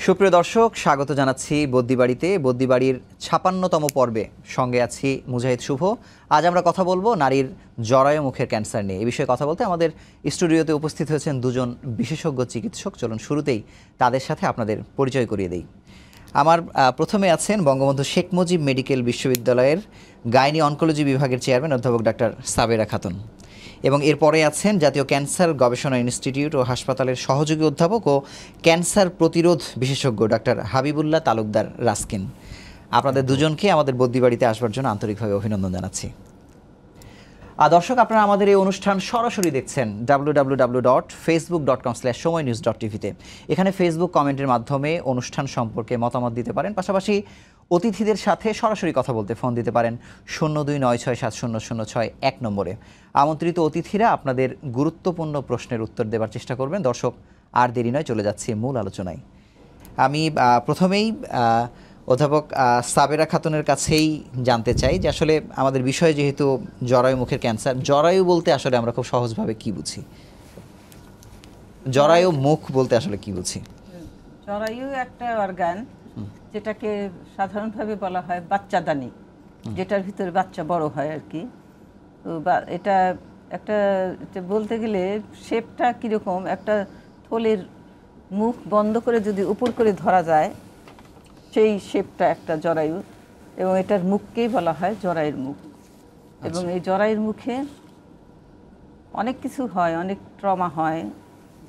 সুপ্রিয় দর্শক, স্বাগত জানাচ্ছি বদ্যিবাড়িতে। বদ্যিবাড়ির ৫৬তম পর্বে সঙ্গে আছি মুজাহিদ শুভ। আজ আমরা কথা বলবো নারীর জরায়ু মুখের ক্যান্সার নিয়ে। এই বিষয়ে কথা বলতে আমাদের স্টুডিওতে উপস্থিত হয়েছেন দুজন বিশেষজ্ঞ চিকিৎসক। চলুন শুরুতেই তাদের সাথে আপনাদের পরিচয় করিয়ে দেই। আমার প্রথমে আছেন বঙ্গবন্ধু শেখ মুজিব মেডিকেল বিশ্ববিদ্যালয়ের গাইনি অনকোলজি বিভাগের চেয়ারম্যান অধ্যাপক ডাক্তার সাবেরা খাতুন, এবং এরপরে আছেন জাতীয় ক্যান্সার গবেষণা ইনস্টিটিউট ও হাসপাতালের সহযোগী অধ্যাপক ও ক্যান্সার প্রতিরোধ বিশেষজ্ঞ ডাক্তার হাবিবুল্লাহ তালুকদার রাস্কিন। আপনাদের দুজনকে আমাদের বদ্যিবাড়িতে আসবার জন্য আন্তরিকভাবে অভিনন্দন জানাচ্ছি। দর্শক, আপনারা আমাদের এই অনুষ্ঠান সরাসরি দেখছেন www.facebook.com/সময়নিউজ.tv-তে। এখানে ফেসবুক কমেন্টের মাধ্যমে অনুষ্ঠান সম্পর্কে মতামত দিতে পারেন। পাশাপাশি অতিথিদের সাথে সরাসরি কথা বলতে ফোন দিতে পারেন 02967006 নম্বরে। আমন্ত্রিত অতিথিরা আপনাদের গুরুত্বপূর্ণ প্রশ্নের উত্তর দেওয়ার চেষ্টা করবেন। দর্শক, আর দেরি নয়, চলে যাচ্ছি মূল আলোচনায়। আমি প্রথমেই অধ্যাপক সাবেরা খাতুনের কাছেই জানতে চাই যে আসলে আমাদের বিষয় যেহেতু জরায়ু মুখের ক্যান্সার, জরায়ু বলতে আসলে আমরা খুব সহজভাবে কি বুঝি? জরায়ু মুখ বলতে আসলে কি বুঝি? জরায়ু একটা অর্গান, যেটাকে সাধারণভাবে বলা হয় বাচ্চাদানি, যেটার ভিতরে বাচ্চা বড় হয় আর কি। তো এটা একটা বলতে গেলে শেপটা কীরকম, একটা থলের মুখ বন্ধ করে যদি উপর করে ধরা যায়, সেই শেপটা একটা জরায়ু, এবং এটার মুখকেই বলা হয় জরায়ুর মুখ। এবং এই জরায়ুর মুখে অনেক কিছু হয়, অনেক ট্রমা হয়,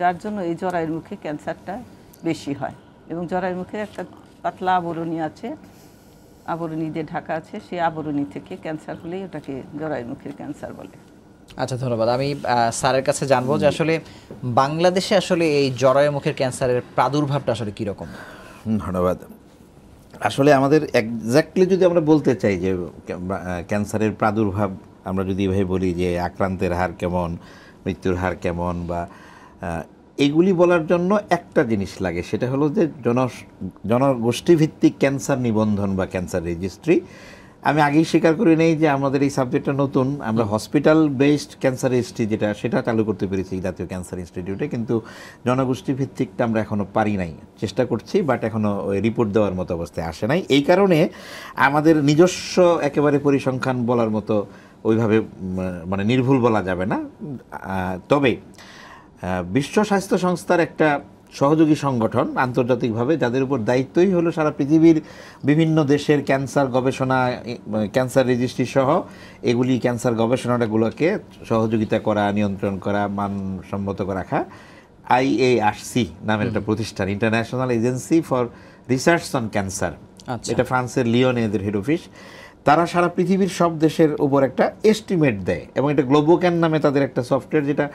যার জন্য এই জরায়ুর মুখে ক্যান্সারটা বেশি হয়। এবং জরায়ুর মুখে একটা পাতলা আবরণী আছে, আবরণী দিয়ে ঢাকা আছে, সেই আবরণী থেকে ক্যান্সার হলেই ওটাকে জরায়ুর মুখের ক্যান্সার বলে। আচ্ছা, ধন্যবাদ। আমি স্যারের কাছে জানবো যে আসলে বাংলাদেশে আসলে এই জরায়ু মুখের ক্যান্সারের প্রাদুর্ভাবটা আসলে কীরকম? ধন্যবাদ। আসলে আমাদের এক্স্যাক্টলি যদি আমরা বলতে চাই যে ক্যান্সারের প্রাদুর্ভাব, আমরা যদি এভাবে বলি যে আক্রান্তের হার কেমন, মৃত্যুর হার কেমন, বা এগুলি বলার জন্য একটা জিনিস লাগে, সেটা হলো যে জনগোষ্ঠীভিত্তিক ক্যান্সার নিবন্ধন বা ক্যান্সার রেজিস্ট্রি। আমি আগেই স্বীকার করে নেই যে আমাদের এই সাবজেক্টটা নতুন। আমরা হসপিটাল বেসড ক্যান্সার রেজিস্ট্রি সেটা চালু করতে পেরেছি জাতীয় ক্যান্সার ইনস্টিটিউটে, কিন্তু জনগোষ্ঠী ভিত্তিকটা আমরা এখনও পারি নাই। চেষ্টা করছি, বাট এখনও ওই রিপোর্ট দেওয়ার মতো অবস্থায় আসে নাই। এই কারণে আমাদের নিজস্ব একেবারে পরিসংখ্যান বলার মতো ওইভাবে মানে নির্ভুল বলা যাবে না। তবে বিশ্ব স্বাস্থ্য সংস্থার একটা সহযোগী সংগঠন আন্তর্জাতিকভাবে, যাদের উপর দায়িত্বই হলো সারা পৃথিবীর বিভিন্ন দেশের ক্যান্সার গবেষণা, ক্যান্সার রেজিস্ট্রি সহ এগুলি ক্যান্সার গবেষণাগুলোকে সহযোগিতা করা, নিয়ন্ত্রণ করা, মানসম্মত রাখা, IARC নামের একটা প্রতিষ্ঠান, international agency for research on cancer. এটা ফ্রান্সের লিওনে এদের হেড অফিস। তারা সারা পৃথিবীর সব দেশের উপর একটা এস্টিমেট দেয়, এবং এটা গ্লোবোক্যান নামে তাদের একটা সফটওয়্যার, যেটা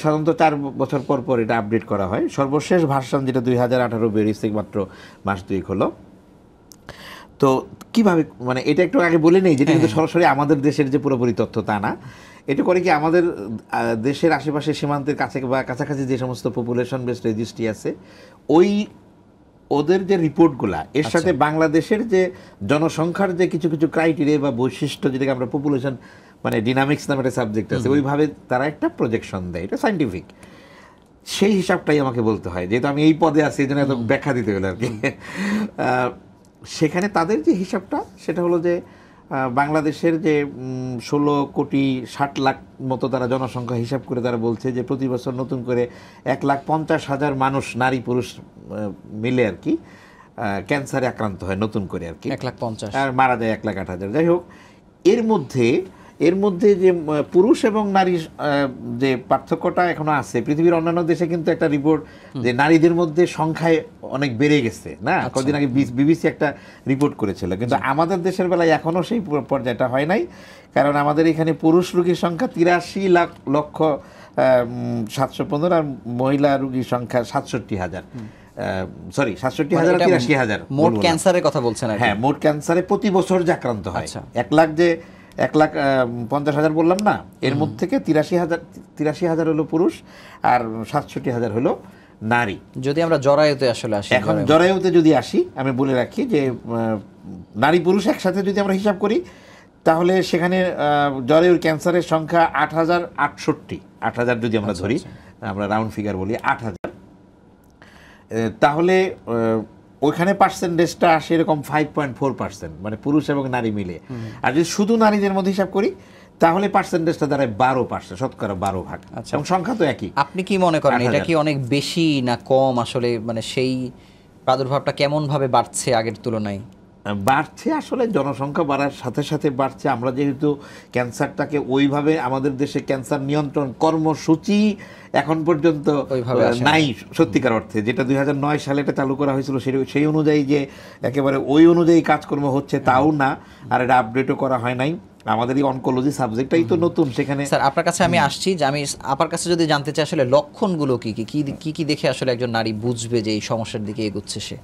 সাধারণত 4 বছর পর পর এটা আপডেট করা হয়। সর্বশেষ ভার্সন যেটা 2018 বেরিয়েছে, মাত্র মাস 2 হলো। তো কিভাবে, মানে এটা একটু আগে বলে নেই, যেটা কিন্তু সরাসরি আমাদের দেশের যে পুরোপুরি তথ্য তা না। এটা করে কি, আমাদের দেশের আশেপাশে সীমান্তের কাছে বা কাছাকাছি যে সমস্ত পপুলেশন বেসড রেজিস্ট্রি আছে, ওদের যে রিপোর্টগুলা, এর সাথে বাংলাদেশের যে জনসংখ্যার যে কিছু কিছু ক্রাইটেরিয়া বা বৈশিষ্ট্য, যেটাকে আমরা পপুলেশন মানে ডিনামিক্স নামে একটা সাবজেক্ট আছে, ওইভাবে তারা একটা প্রজেকশন দেয়। এটা সায়েন্টিফিক। সেই হিসাবটাই আমাকে বলতে হয়, যেহেতু আমি এই পদে আছি, এই জন্য এত ব্যাখ্যা দিতে হলো আর কি। সেখানে তাদের যে হিসাবটা, সেটা হলো যে বাংলাদেশের যে 16,60,00,000 মতো তারা জনসংখ্যা হিসাব করে তারা বলছে যে প্রতি বছর নতুন করে 1,50,000 মানুষ, নারী পুরুষ মিলে আর কি, ক্যান্সারে আক্রান্ত হয় নতুন করে আর কি, 1,50,000, আর মারা যায় 1,08,000। যাই হোক, এর মধ্যে যে পুরুষ এবং নারীর যে পার্থক্যটা এখনো আছে, পৃথিবীর অন্যান্য দেশে কিন্তু একটা রিপোর্ট যে নারীদের মধ্যে সংখ্যায় অনেক বেড়ে গেছে না, কদিন আগে বিবিসি একটা রিপোর্ট করেছিল, কিন্তু আমাদের দেশের বেলায় এখনো সেই পর্যায়টা হয় নাই। কারণ আমাদের এখানে পুরুষ রোগীর সংখ্যা 83,715,000 আর মহিলা রোগীর সংখ্যা 67,000। সরি, 67,000 আর 83,000 মোট ক্যান্সারের কথা বলছেন? হ্যাঁ, মোট ক্যান্সারে প্রতি বছর যে আক্রান্ত হয়, 1,50,000 বললাম না, এর মধ্যে থেকে 83,000 হলো পুরুষ আর 67,000 হলো নারী। যদি আমরা জরায়ুতে আসলে আসি, এখন জরায়ুতে যদি আসি, আমি বলে রাখি যে নারী পুরুষ একসাথে যদি আমরা হিসাব করি, তাহলে সেখানে জরায়ুর ক্যান্সারের সংখ্যা 8,068। 8,000 যদি আমরা ধরি, আমরা রাউন্ড ফিগার বলি 8,000, তাহলে ওইখানে পার্সেন্টেজটা আসে এরকম 5.4%, মানে পুরুষ এবং নারী মিলে। আর যদি শুধু নারীদের মধ্যে হিসাব করি তাহলে পার্সেন্টেজটা দাঁড়ায় 12%, শতকরা 12%। এবং সংখ্যা তো একই। আপনি কি মনে করেন এটা কি অনেক বেশি না কম আসলে, মানে সেই প্রাদুর্ভাবটা কেমন ভাবে বাড়ছে আগের তুলনায়? বাড়ছে, আসলে জনসংখ্যা বাড়ার সাথে সাথে বাড়ছে। আমরা যেহেতু ক্যান্সারটাকে ওইভাবে আমাদের দেশে ক্যান্সার নিয়ন্ত্রণ কর্মসূচি এখন পর্যন্ত নাই সত্যিকার অর্থে, যেটা 2009 সালে এটা চালু করা হয়েছিল, সেই অনুযায়ী যে একেবারে ওই অনুযায়ী কাজকর্ম হচ্ছে তাও না, আর এটা আপডেটও করা হয় নাই। আমাদের এই অনকোলজি সাবজেক্টটাই তো নতুন। সেখানে স্যার আপনার কাছে আমি আসছি যে আমি আপনার কাছে যদি জানতে চাই আসলে লক্ষণগুলো কি কি কি কি দেখে আসলে একজন নারী বুঝবে যে এই সমস্যার দিকে এগোচ্ছে সে?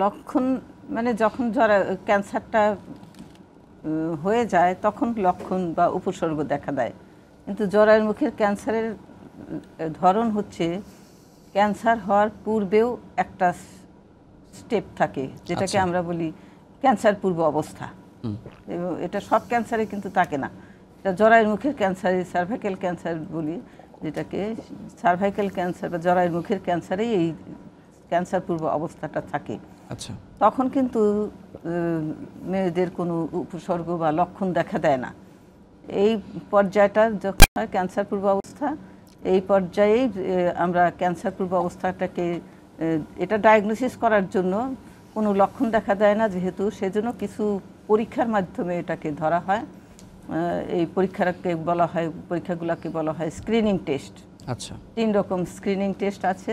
লক্ষণ মানে যখন ক্যান্সারটা হয়ে যায় তখন লক্ষণ বা উপসর্গ দেখা দেয়। কিন্তু জরায়ুর মুখের ক্যান্সারের ধরন হচ্ছে ক্যান্সার হওয়ার পূর্বেও একটা স্টেপ থাকে, যেটাকে আমরা বলি ক্যান্সার পূর্ব অবস্থা। এবং এটা সব ক্যান্সারে কিন্তু থাকে না। এটা জরায়ুর মুখের ক্যান্সারে, সার্ভাইকাল ক্যান্সার বলি যেটাকে, সার্ভাইকাল ক্যান্সার বা জরায়ুর মুখের ক্যান্সারেই এই ক্যান্সার পূর্ব অবস্থাটা থাকে। আচ্ছা, তখন কিন্তু মেয়েদের কোনো উপসর্গ বা লক্ষণ দেখা দেয় না। এই পর্যায়টা যখন হয় ক্যান্সার পূর্ব অবস্থা, এই পর্যায়েই আমরা ক্যান্সার পূর্ব অবস্থাটাকে এটা ডায়াগনোসিস করার জন্য কোনো লক্ষণ দেখা দেয় না যেহেতু, সেজন্য কিছু পরীক্ষার মাধ্যমে এটাকে ধরা হয়। এই পরীক্ষাগুলোকে বলা হয় স্ক্রিনিং টেস্ট। আচ্ছা, 3 রকম স্ক্রিনিং টেস্ট আছে।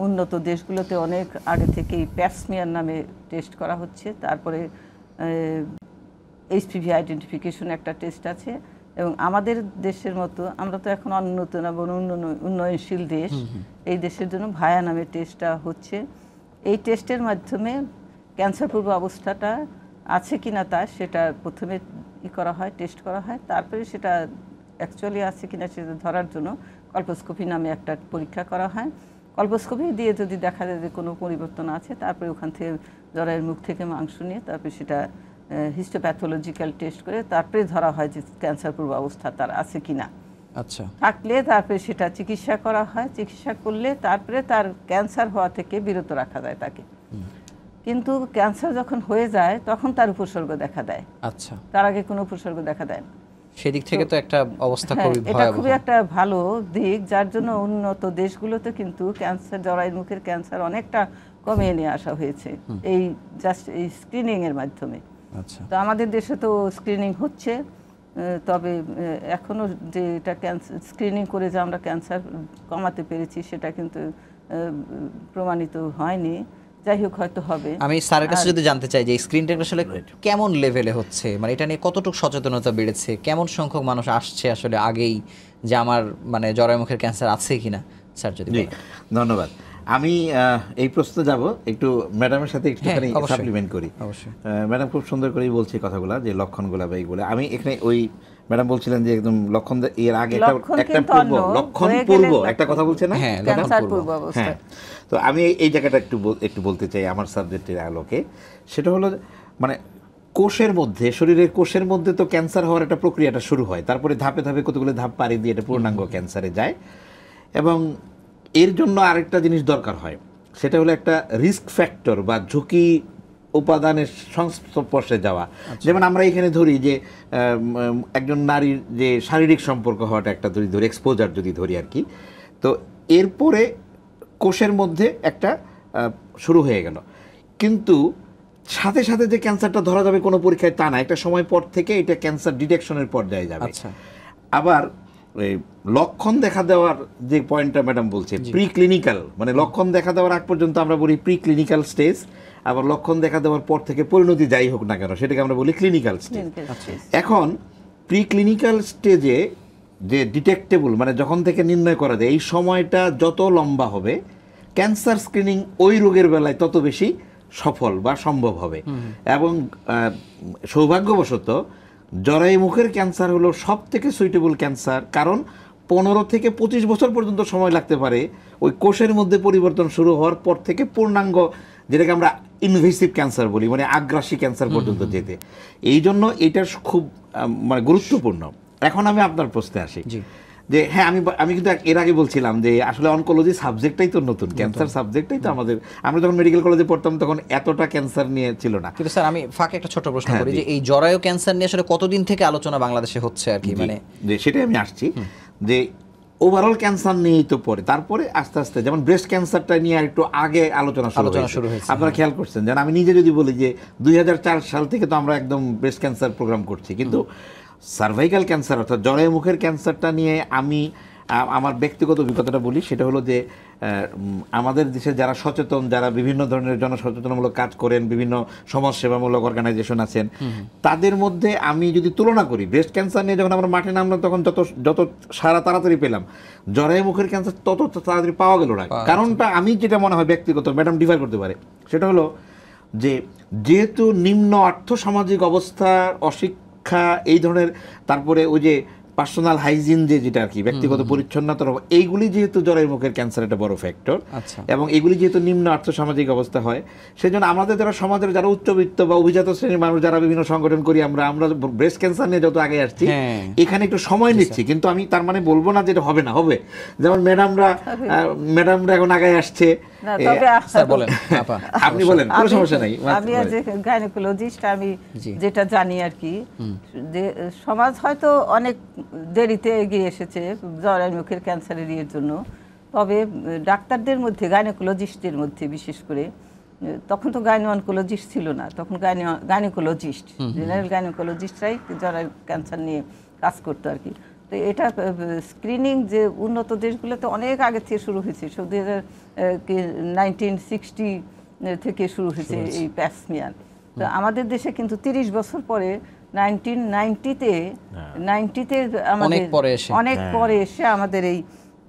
উন্নত দেশগুলোতে অনেক আগে থেকেই প্যাপস্মিয়ার নামে টেস্ট করা হচ্ছে। তারপরে এইচপিভি আইডেন্টিফিকেশন একটা টেস্ট আছে। এবং আমাদের দেশের মতো, আমরা তো এখন উন্নত এবং উন্নয়নশীল দেশ, এই দেশের জন্য ভায়া নামে টেস্টটা হচ্ছে। এই টেস্টের মাধ্যমে ক্যান্সার পূর্ব অবস্থাটা আছে কিনা সেটা প্রথমে করা হয়, টেস্ট করা হয়। তারপরে সেটা অ্যাকচুয়ালি আছে কিনা সেটা ধরার জন্য কল্পোস্কোপি নামে একটা পরীক্ষা করা হয়। কল্পোস্কোপি দিয়ে যদি দেখা যায় যে কোনো পরিবর্তন আছে, তারপরে ওখান থেকে জরায়ুর মুখ থেকে মাংস নিয়ে তারপরে সেটা হিস্টোপ্যাথোলজিক্যাল টেস্ট করে তারপরে ধরা হয় যে ক্যান্সার পূর্ব অবস্থা তার আছে কিনা। আচ্ছা, থাকলে তারপরে সেটা চিকিৎসা করা হয়। চিকিৎসা করলে তারপরে তার ক্যান্সার হওয়া থেকে বিরত রাখা যায় তাকে। কিন্তু ক্যান্সার যখন হয়ে যায় তখন তার উপসর্গ দেখা দেয়। আচ্ছা, তার আগে কোনো উপসর্গ দেখা দেয় না। সেদিক থেকে তো একটা অবস্থা খুবই এটা ভয়াবহ। খুবই একটা ভালো দিক, যার জন্য উন্নত দেশগুলোতে কিন্তু ক্যান্সার, জরায়ুর মুখের ক্যান্সার অনেকটা কমিয়ে নিয়ে আসা হয়েছে এই জাস্ট এই স্ক্রিনিং এর মাধ্যমে। আচ্ছা, তো আমাদের দেশে তো স্ক্রিনিং হচ্ছে, তবে এখনো যে এটা ক্যান্সার স্ক্রিনিং করে যে আমরা ক্যান্সার কমাতে পেরেছি সেটা কিন্তু প্রমাণিত হয়নি। যাই হোক, হয়তো হবে। আমি স্যারের কাছে যদি জানতে চাই যে স্ক্রিন টেস্ট আসলে কেমন লেভেলে হচ্ছে, মানে এটা নিয়ে কতটুকু সচেতনতা বেড়েছে, কেমন সংখ্যক মানুষ আসছে আসলে আগেই যে আমার মানে জরায়ু মুখের ক্যান্সার আছে কিনা, স্যার যদি বলেন। ধন্যবাদ। আমি এই প্রশ্ন যাব একটু ম্যাডামের সাথে একটুখানি সাপ্লিমেন্ট করি। অবশ্যই ম্যাডাম খুব সুন্দর করেই বলছে কথাগুলো, যে লক্ষণগুলো বা এইগুলো। আমি এখানে ওই ম্যাডাম বলছিলেন যে একদম লক্ষণ এর আগে একটা পূর্ব লক্ষণ পূর্ব একটা কথা বলছে না, হ্যাঁ, ক্যান্সার পূর্ব অবস্থা। হ্যাঁ, তো আমি এই জায়গাটা একটু বলতে চাই আমার সাবজেক্টের আলোকে। সেটা হলো মানে কোষের মধ্যে, শরীরের কোষের মধ্যে তো ক্যান্সার হওয়ার একটা প্রক্রিয়াটা শুরু হয়, তারপরে ধাপে ধাপে কতগুলো ধাপ পাড়ি দিয়ে এটা পূর্ণাঙ্গ ক্যান্সারে যায়। এবং এর জন্য আরেকটা জিনিস দরকার হয়, সেটা হলো একটা রিস্ক ফ্যাক্টর বা ঝুঁকি উপাদানের সংস্পর্শে যাওয়া। যেমন আমরা এখানে ধরি যে একজন নারীর যে শারীরিক সম্পর্ক হওয়াটা একটা ধরি এক্সপোজার যদি ধরি আর কি, তো এরপরে কোষের মধ্যে একটা শুরু হয়ে গেল। কিন্তু সাথে সাথে যে ক্যান্সারটা ধরা যাবে কোনো পরীক্ষায় তা না, একটা সময় পর থেকে এটা ক্যান্সার ডিটেকশনের পর্যায়ে যাবে। আবার লক্ষণ দেখা দেওয়ার যে পয়েন্টটা ম্যাডাম বলছে, প্রি ক্লিনিক্যাল, মানে লক্ষণ দেখা দেওয়ার আগ পর্যন্ত আমরা বলি প্রি ক্লিনিক্যাল স্টেজ, আবার লক্ষণ দেখা দেওয়ার পর থেকে পরিণতি যাই হোক না কেন সেটাকে আমরা বলি ক্লিনিক্যাল স্টেজ। এখন প্রি ক্লিনিক্যাল স্টেজে যে ডিটেক্টেবল, মানে যখন থেকে নির্ণয় করা যায়, এই সময়টা যত লম্বা হবে ক্যান্সার স্ক্রিনিং ওই রোগের বেলায় তত বেশি সফল বা সম্ভব হবে। এবং সৌভাগ্যবশত জরায়ু মুখের ক্যান্সার হলো সব থেকে সুইটেবল ক্যান্সার, কারণ 15 থেকে 25 বছর পর্যন্ত সময় লাগতে পারে ওই কোষের মধ্যে পরিবর্তন শুরু হওয়ার পর থেকে পূর্ণাঙ্গ, যেটাকে আমরা ইনভেসিভ ক্যান্সার বলি, মানে আগ্রাসী ক্যান্সার পর্যন্ত যেতে। এই জন্য এটা খুব মানে গুরুত্বপূর্ণ। এখন আমি আপনার প্রশ্নে আসি। যে হ্যাঁ আমি কিন্তু এর আগে বলছিলাম যে আসলে অনকোলজি সাবজেক্টটাই তো নতুন, ক্যান্সার সাবজেক্টটাই তো আমাদের, আমরা যখন মেডিকেল কলেজে পড়তাম তখন এতটা ক্যান্সার নিয়ে ছিল না। কিন্তু স্যার আমি ফাঁকে একটা ছোট প্রশ্ন করি যে এই জরায়ু ক্যান্সার নিয়ে আসলে কতদিন থেকে আলোচনা বাংলাদেশে হচ্ছে আর কি, মানে যে সেটাই আমি আসছি যে ওভারঅল ক্যান্সার নিয়েই তো পড়ে, তারপরে আস্তে আস্তে যেমন ব্রেস্ট ক্যান্সারটা নিয়ে একটু আগে আলোচনা শুরু হয়েছে। আপনারা খেয়াল করছেন, যেন আমি নিজে যদি বলি যে 2004 সাল থেকে তো আমরা একদম ব্রেস্ট ক্যান্সার প্রোগ্রাম করছি, কিন্তু সার্ভাইকাল ক্যান্সার অর্থাৎ জরায়ু মুখের ক্যান্সারটা নিয়ে আমি আমার ব্যক্তিগত অভিজ্ঞতাটা বলি। সেটা হলো যে আমাদের দেশে যারা সচেতন, যারা বিভিন্ন ধরনের জনসচেতনমূলক কাজ করেন, বিভিন্ন সমাজসেবামূলক অর্গানাইজেশন আছেন, তাদের মধ্যে আমি যদি তুলনা করি, ব্রেস্ট ক্যান্সার নিয়ে যখন আমরা মাঠে নামলাম তখন যত সারা তাড়াতাড়ি পেলাম, জরায়ু মুখের ক্যান্সার তত তাড়াতাড়ি পাওয়া গেল না। কারণটা আমি যেটা মনে হয় ব্যক্তিগত, ম্যাডাম ডিফার করতে পারে, সেটা হলো যে যেহেতু নিম্ন আর্থসামাজিক অবস্থা, অশিক্ষা, এই ধরনের, তারপরে ওই যে পার্সোনাল হাইজিন যেটা আর কি, ব্যক্তিগত পরিচ্ছন্নতার অভাব, এইগুলি যেহেতু জরায়ু মুখের ক্যান্সার একটা বড় ফ্যাক্টর, এবং এগুলি যেহেতু নিম্ন আর্থসামাজিক অবস্থা হয়, সেই জন্য আমাদের যারা সমাজের যারা উচ্চবিত্ত বা অভিজাত শ্রেণীর মানুষ, যারা বিভিন্ন সংগঠন করি, আমরা ব্রেস্ট ক্যান্সার নিয়ে যত আগে আসছি, এখানে একটু সময় নিচ্ছি। কিন্তু আমি তার মানে বলবো না যেটা হবে না, হবে। যেমন ম্যাডামরা এখন আগে আসছে। আপনি বলেন, কোনো সমস্যা নাই। আমি আজ গাইনোকোলজিস্ট, আমি যেটা জানি আর কি, যে সমাজ হয়তো অনেক দেরিতে এগিয়ে এসেছে জরায়ু মুখের ক্যান্সারের ইয়ের জন্য, তবে ডাক্তারদের মধ্যে, গাইনোকোলজিস্টদের মধ্যে বিশেষ করে, তখন তো গাইনো-অনকোলজিস্ট ছিল না, তখন গাইনোকোলজিস্ট, জেনারেল গাইনোকোলজিস্টরাই জরায়ু ক্যান্সার নিয়ে কাজ করতো আর কি। তো এটা স্ক্রিনিং যে উন্নত দেশগুলোতে অনেক আগে থেকে শুরু হয়েছে, 1960 থেকে শুরু হয়েছে এই প্যাপসমিয়ার। তো আমাদের দেশে কিন্তু 30 বছর পরে 1990-তে আমাদের অনেক পরে এসে আমাদের এই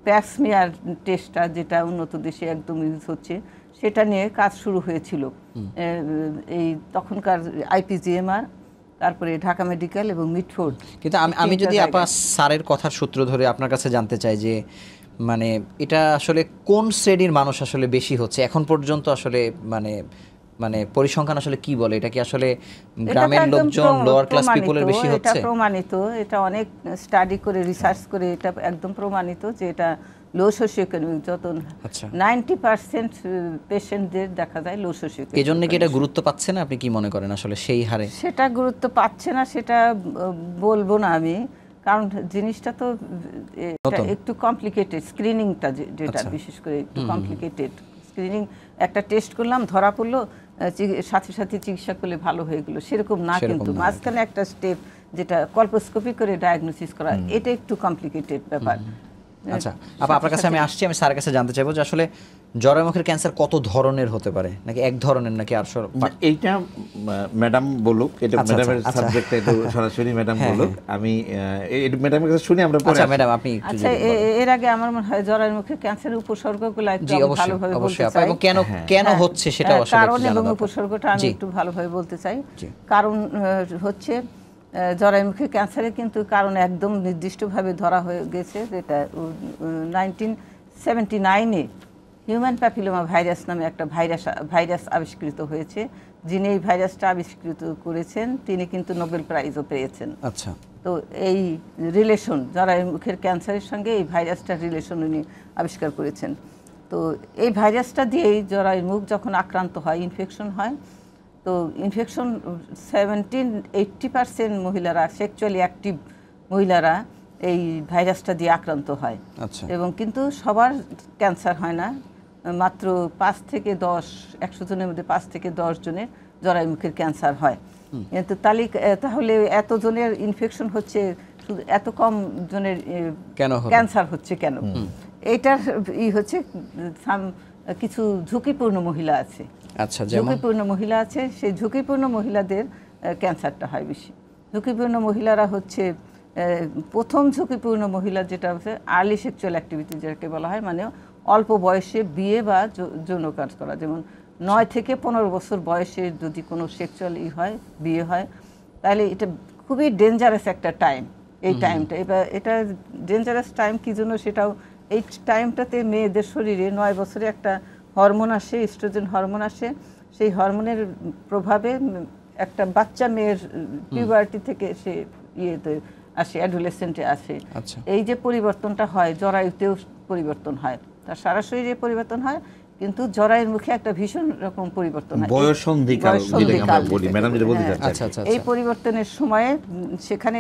প্যাপসমিয়ার টেস্টটা, যেটা উন্নত দেশে একদম ইউজ হচ্ছে, সেটা নিয়ে কাজ শুরু হয়েছিল। এই তখনকার আইপিজিএমআর, তারপরে ঢাকা মেডিকেল এবং মিটফোর্ড। কিন্তু আমি যদি আপনার স্যারের কথার সূত্র ধরে আপনার কাছে জানতে চাই যে মানে এটা আসলে কোন শ্রেণীর মানুষ আসলে বেশি হচ্ছে এখন পর্যন্ত, আসলে মানে পরিসংখ্যান আসলে কি বলে, এটা কি আসলে গ্রামের লোকজন, লোয়ার ক্লাস পিপলের বেশি হচ্ছে? এটা প্রমাণিত, এটা অনেক স্টাডি করে, রিসার্চ করে এটা একদম প্রমাণিত যে এটা লো সোশিওইকোনমিক, যত 90% পেশেন্টদের দেখা যায় লো সোশিওইকোনমিক। এই জন্য কি এটা গুরুত্ব পাচ্ছে না, আপনি কি মনে করেন আসলে সেই হারে? সেটা গুরুত্ব পাচ্ছে না সেটা বলবো না আমি, কারণ জিনিসটা তো একটু কমপ্লিকেটেড। স্ক্রিনিংটা যেটা বিশেষ করে একটু কমপ্লিকেটেড। স্ক্রিনিং একটা টেস্ট করলাম, ধরা পড়লো, সাথে সাথে চিকিৎসা করলে ভালো হয়ে গেলো, সেরকম না। কিন্তু মাঝখানে একটা স্টেপ, যেটা কল্পোস্কোপি করে ডায়াগনোসিস করা, এটা একটু কমপ্লিকেটেড ব্যাপার। আচ্ছা, আপনার কাছে আমি আসছি, আমি স্যারের কাছে জানতে চাইবো যে আসলে জরায়ু মুখের ক্যান্সার কত ধরনের হতে পারে, নাকি এক ধরনের, নাকি আর এইটা ম্যাডাম বলুক, এটা ম্যাডামের সাবজেক্ট, এটা সরাসরি ম্যাডাম বলুক। আমি ম্যাডামের কাছে শুনি, আমরা পরে। আচ্ছা ম্যাডাম, আপনি আচ্ছা, এর আগে আমার মনে হয় জরায়ু মুখের ক্যান্সারের উপসর্গগুলো একটু ভালোভাবে বলতে চাই, এবং কেন হচ্ছে সেটা আসলে কারণ এবং উপসর্গটা আমি একটু ভালোভাবে বলতে চাই। কারণ হচ্ছে জরায়ু মুখের ক্যান্সারে কিন্তু কারণ একদম নির্দিষ্টভাবে ধরা হয়ে গেছে, যেটা 1979-এ হিউম্যান প্যাপিলোমা ভাইরাস নামে একটা ভাইরাস আবিষ্কৃত হয়েছে। যিনি এই ভাইরাসটা আবিষ্কৃত করেছেন তিনি কিন্তু নোবেল প্রাইজও পেয়েছেন। আচ্ছা, তো এই রিলেশন, জরায়ু মুখের ক্যান্সারের সঙ্গে এই ভাইরাসটার রিলেশন উনি আবিষ্কার করেছেন। তো এই ভাইরাসটা দিয়েই জরায়ু মুখ যখন আক্রান্ত হয়, ইনফেকশন হয়, তো ইনফেকশন 70-80% মহিলারা, সেক্সুয়ালি অ্যাক্টিভ মহিলারা এই ভাইরাসটা দিয়ে আক্রান্ত হয়। এবং কিন্তু সবার ক্যান্সার হয় না, মাত্র 5 থেকে 10, 100 জনের মধ্যে 5 থেকে 10 জনের জরায়ু মুখের ক্যান্সার হয়। কিন্তু তাহলে এত জনের ইনফেকশন হচ্ছে, শুধু এত কম জনের ক্যান্সার হচ্ছে কেন? এইটার হচ্ছে কিছু ঝুঁকিপূর্ণ মহিলা আছে। আচ্ছা, ঝুঁকিপূর্ণ মহিলা আছে, সেই ঝুঁকিপূর্ণ মহিলাদের ক্যান্সারটা হয় বেশি। ঝুঁকিপূর্ণ মহিলারা হচ্ছে, প্রথম ঝুঁকিপূর্ণ মহিলা যেটা হচ্ছে আর্লি সেক্সুয়াল অ্যাক্টিভিটি, যাকে বলা হয়, মানে অল্প বয়সে বিয়ে বা যৌন কাজ করা। যেমন 9 থেকে 15 বছর বয়সে যদি কোনো সেক্সুয়াল হয়, বিয়ে হয়, তাহলে এটা খুবই ডেঞ্জারাস একটা টাইম। এই টাইমটা, এটা ডেঞ্জারাস টাইম কি জন্য, সেটাও এই টাইমটাতে মেয়েদের শরীরে 9 বছরে একটা হরমোন আসে, ইস্ট্রোজেন হরমোন আসে। সেই হরমোনের প্রভাবে একটা বাচ্চা মেয়ের পিউবার্টি থেকে সে আসে, অ্যাডোলেসেন্টে আসে। আচ্ছা। এই যে পরিবর্তনটা হয় জরায়ুতেও পরিবর্তন হয়, তার সরাসরি যে পরিবর্তন হয়, কিন্তু জরায়ুর মুখে একটা ভীষণ রকম পরিবর্তন হয়, বয়ঃসন্ধিকাল যেটাকে আমরা বলি, ম্যাডাম যেটা বলতে চাচ্ছেন। আচ্ছা আচ্ছা এই পরিবর্তনের সময়ে সেখানে